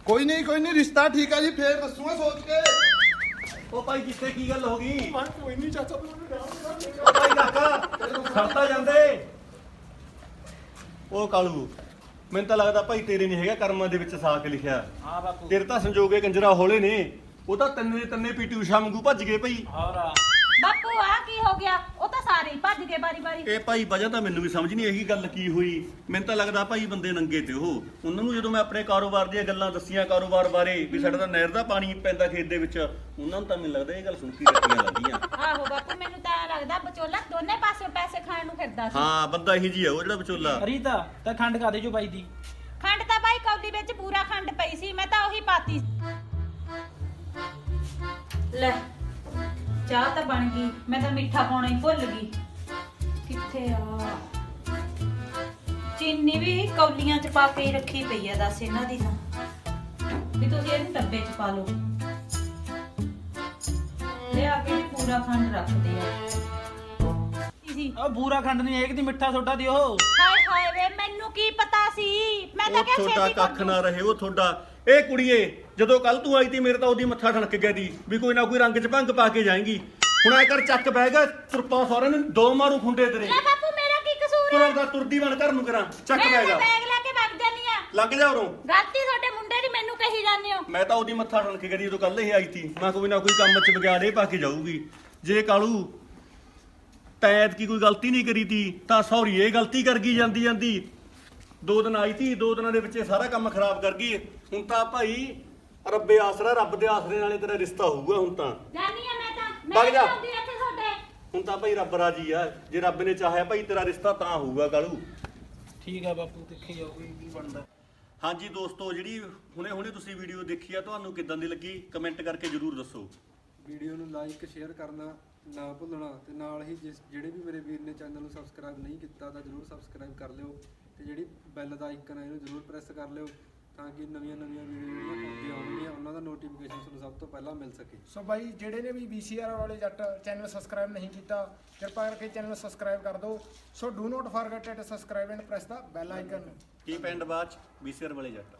ਕੋਈ ਨਹੀਂ ਰਿਸ਼ਤਾ ਠੀਕ ਆ ਜੀ ਫੇਰ ਦੱਸੂਗਾ ਸੋਚ ਕੇ। ਉਹ ਭਾਈ ਜਿੱਥੇ ਕੀ ਗੱਲ ਹੋ ਗਈ ਮੈਂ ਕੋਈ ਨਹੀਂ ਚਾਚਾ ਤੂੰ ਮੈਨੂੰ ਉਹ ਭਾਈ ਕਾਕਾ ਖੜਤਾ ਜਾਂਦੇ ਉਹ ਕਾਲੂ ਮੈਨੂੰ ਤਾਂ ਲੱਗਦਾ ਭਾਈ ਤੇਰੇ ਨਹੀਂ ਹੈਗਾ ਕਰਮਾਂ ਦੇ ਵਿੱਚ ਸਾਕ ਲਿਖਿਆ ਹਾਂ ਬਾਪੂ ਤੇਰੇ ਤਾਂ ਸੰਜੋਗੇ ਕੰਜਰਾ ਹੌਲੇ ਨੇ ਉਹ ਤਾਂ ਤਿੰਨੇ ਦੇ ਤਿੰਨੇ ਪੀਟੀ ਊਸ਼ਾ ਵਾਂਗੂ ਭੱਜ ਗਏ ਭਾਈ ਹੋਰ ਬਾਪੂ ਆ ਕੀ ਹੋ ਗਿਆ ਉਹ ਤਾਂ ਸਾਰੇ ਹੀ ਭੱਜ ਗਏ ਬਾਰੀ ਇਹ ਭਾਈ ਵਜ੍ਹਾ ਤਾਂ ਮੈਨੂੰ ਵੀ ਸਮਝ ਨਹੀਂ ਇਹੀ ਗੱਲ ਕੀ ਹੋਈ ਮੈਨੂੰ ਤਾਂ ਲੱਗਦਾ ਭਾਈ ਬੰਦੇ ਨੰਗੇ ਤੇ ਉਹ ਉਹਨਾਂ ਨੂੰ ਜਦੋਂ ਮੈਂ ਆਪਣੇ ਕਾਰੋਬਾਰ ਦੀਆਂ ਗੱਲਾਂ ਦੱਸੀਆਂ ਕਾਰੋਬਾਰ ਬਾਰੇ ਵੀ ਸਾਡਾ ਤਾਂ ਨਹਿਰ ਦਾ ਪਾਣੀ ਪੈਂਦਾ ਖੇਤ ਦੇ ਵਿੱਚ ਉਹਨਾਂ ਨੂੰ ਤਾਂ ਮੈਨੂੰ ਲੱਗਦਾ ਇਹ ਗੱਲ ਸੁਣ ਕੇ ਰੱਖੀਆਂ ਲੱਗੀਆਂ ਆਹੋ ਬਾਪੂ ਮੈਨੂੰ ਤਾਂ ਐਂ ਲੱਗਦਾ ਵਿਚੋਲਾ ਦੋਨੇ ਪਾਸੇ ਪੈਸੇ ਖਾਣ ਨੂੰ ਫਿਰਦਾ ਸੀ ਹਾਂ ਬੰਦਾ ਇਹੀ ਜੀ ਆ ਉਹ ਜਿਹੜਾ ਵਿਚੋਲਾ ਰੀਤਾ ਤਾਂ ਖੰਡ ਕਾਦੇ ਜੋ ਬਾਈ ਦੀ ਖੰਡ ਤਾਂ ਬਾਈ ਕੌਲੀ ਵਿੱਚ ਪੂਰਾ ਖੰਡ ਪਈ ਸੀ ਮੈਂ ਤਾਂ ਉਹੀ ਪਾਤੀ ਲੈ ਚਾਹ ਤਾਂ ਬਣ ਗਈ ਮੈਂ ਤਾਂ ਮਿੱਠਾ ਪਾਉਣਾ ਹੀ ਭੁੱਲ ਗਈ ਕਿੱਥੇ ਆ ਚੀਨੀ ਵੀ ਕੌਲੀਆਂ 'ਚ ਪਾ ਕੇ ਹੀ ਰੱਖੀ ਪਈ ਆ ਦੱਸ ਇਹਨਾਂ ਦੀ ਤਾਂ ਵੀ ਤੁਸੀਂ ਇਹਨੂੰ ਡੱਬੇ 'ਚ ਪਾ ਲਓ ਲਿਆ ਕੇ ਵੀ ਪੂਰਾ ਖੰਡ ਰੱਖਦੇ ਆ ਜੀ ਉਹ ਬੂਰਾ ਖੰਡ ਨਹੀਂ ਇੱਕ ਦੀ ਮਿੱਠਾ ਸੋਡਾ ਦੀ ਉਹ ਹਾਏ ਹਾਏ ਵੇ ਮੈਨੂੰ ਕੀ ਪਤਾ ਸੀ ਮੈਂ ਤਾਂ ਉਹ ਕਿਹਾ ਤੁਹਾਡਾ ਛੇਤੀ ਕੱਖ ਨਾ ਰਹੇ ਉਹ ਤੁਹਾਡਾ ਇਹ ਕੁੜੀਏ ਜਦੋਂ ਕੱਲ ਤੂੰ ਆਈ ਤੀ ਮੇਰੇ ਤਾਂ ਉਹਦੀ ਮੱਥਾ ਠਣਕ ਗਿਆ ਦੀ ਵੀ ਕੋਈ ਨਾ ਕੋਈ ਰੰਗ 'ਚ ਭੰਗ ਪਾ ਕੇ ਜਾਏਂਗੀ ਹੁਣ ਐ ਕਰ ਚੱਕ ਬੈਗ ਤੁਰਪਾ ਸਾਰਿਆਂ ਨੂੰ ਦੋ ਮਾਰੂ ਖੁੰਡੇ ਤੇਰੇ ਲੈ ਬਾਪੂ ਮੇਰਾ ਕੀ ਕਸੂਰ ਹੈ ਤੁਰਨ ਦਾ ਤੁਰਦੀ ਬਣ ਘਰ ਨੂੰ ਕਰਾਂ ਚੱਕ ਮੈਂ ਬੈਗ ਤਾਂ ਬੈਗ ਲੈ ਕੇ ਵਗ ਜਾਨੀ ਆ ਲੱਗ ਜਾ ਉਰੋਂ ਗਲਤੀ ਤੁਹਾਡੇ ਮੁੰਡੇ ਦੀ ਮੈਨੂੰ ਕਹੀ ਜਾਂਦੇ ਹੋ ਮੈਂ ਤਾਂ ਉਹਦੀ ਮੱਥਾ ਠਣਕ ਕੇ ਗਈ ਜਦੋਂ ਕੱਲ ਇਹ ਆਈ ਤੀ ਮੈਂ ਕੋਈ ਨਾ ਕੋਈ ਕੰਮ 'ਚ ਵਿਗਾੜੇ ਪਾ ਕੇ ਜਾਊਗੀ ਜੇ ਕਾਲੂ ਤੈਤ ਕੀ ਕੋਈ ਗਲਤੀ ਨਹੀਂ ਕਰੀ ਤੀ ਤਾਂ ਸੌਰੀ ਇਹ ਗਲਤੀ ਕਰ ਗਈ ਜਾਂਦੀ 2 ਦਿਨ ਆਈ ਤੀ 2 ਦਿਨਾਂ ਦੇ ਵਿੱਚ ਇਹ ਸਾਰਾ ਕੰਮ ਖਰਾਬ ਕਰ ਗਈ ਹੁਣ ਤਾਂ ਭਾਈ ਰੱਬੇ ਆਸਰਾ ਰੱਬ ਦੇ ਆਸਰੇ ਨਾਲੇ ਤੇਰਾ ਰਿਸ਼ਤਾ ਹੋਊਗਾ ਹੁਣ ਤਾਂ ਜਾਨੀ ਆ ਮੈਂ ਤਾਂ ਵਗ ਮੈਂ ਜਾ। ਨਹੀਂ ਆਉਂਦੀ ਇੱਥੇ ਤੁਹਾਡੇ ਹੁਣ ਤਾਂ ਭਾਈ ਰੱਬ ਰਾਜੀ ਆ ਜੇ ਰੱਬ ਨੇ ਚਾਹਿਆ ਭਾਈ ਤੇਰਾ ਰਿਸ਼ਤਾ ਤਾਂ ਹੋਊਗਾ ਕਾਲੂ ਠੀਕ ਆ ਬਾਪੂ ਦੇਖੀ ਜਾਊਗੀ ਕੀ ਬਣਦਾ ਹਾਂਜੀ ਦੋਸਤੋ ਜਿਹੜੀ ਹੁਣੇ ਤੁਸੀਂ ਵੀਡੀਓ ਦੇਖੀ ਆ ਤੁਹਾਨੂੰ ਕਿੱਦਾਂ ਦੀ ਲੱਗੀ ਕਮੈਂਟ ਕਰਕੇ ਜਰੂਰ ਦੱਸੋ ਵੀਡੀਓ ਨੂੰ ਲਾਈਕ ਸ਼ੇਅਰ ਕਰਨਾ ਨਾ ਭੁੱਲਣਾ ਤੇ ਨਾਲ ਹੀ ਜਿਹੜੇ ਵੀ ਮੇਰੇ ਵੀਰ ਨੇ ਚੈਨਲ ਨੂੰ ਸਬਸਕ੍ਰਾਈਬ ਨਹੀਂ ਕੀਤਾ ਤਾਂ ਜਰੂਰ ਸਬਸਕ੍ਰਾਈਬ ਕਰ ਲਿਓ ਤੇ ਜਿਹੜੀ ਬੈਲ ਦਾ ਆਈਕਨ ਹੈ ਇਹਨੂੰ ਜਰੂਰ ਪ੍ਰੈਸ ਕਰ ਲਿਓ ਤਾਂ ਕਿ ਨਵੀਆਂ ਵੀਡੀਓ ਜਿਹੜੀਆਂ ਅੱਗੇ ਆਉਣਗੀਆਂ ਉਹਨਾਂ ਦਾ ਨੋਟੀਫਿਕੇਸ਼ਨ ਤੁਹਾਨੂੰ ਸਭ ਤੋਂ ਪਹਿਲਾਂ ਮਿਲ ਸਕੇ ਸੋ ਬਾਈ ਜਿਹੜੇ ਨੇ ਵੀ BCR ਵਾਲੇ ਜੱਟ ਚੈਨਲ ਸਬਸਕ੍ਰਾਈਬ ਨਹੀਂ ਕੀਤਾ ਕਿਰਪਾ ਕਰਕੇ ਚੈਨਲ ਸਬਸਕ੍ਰਾਈਬ ਕਰ ਦਿਓ so do not forget to subscribe and press the bell icon ਕੀ ਪੈਂਡ ਬਾਅਦ ਚ BCR ਵਾਲੇ ਜੱਟ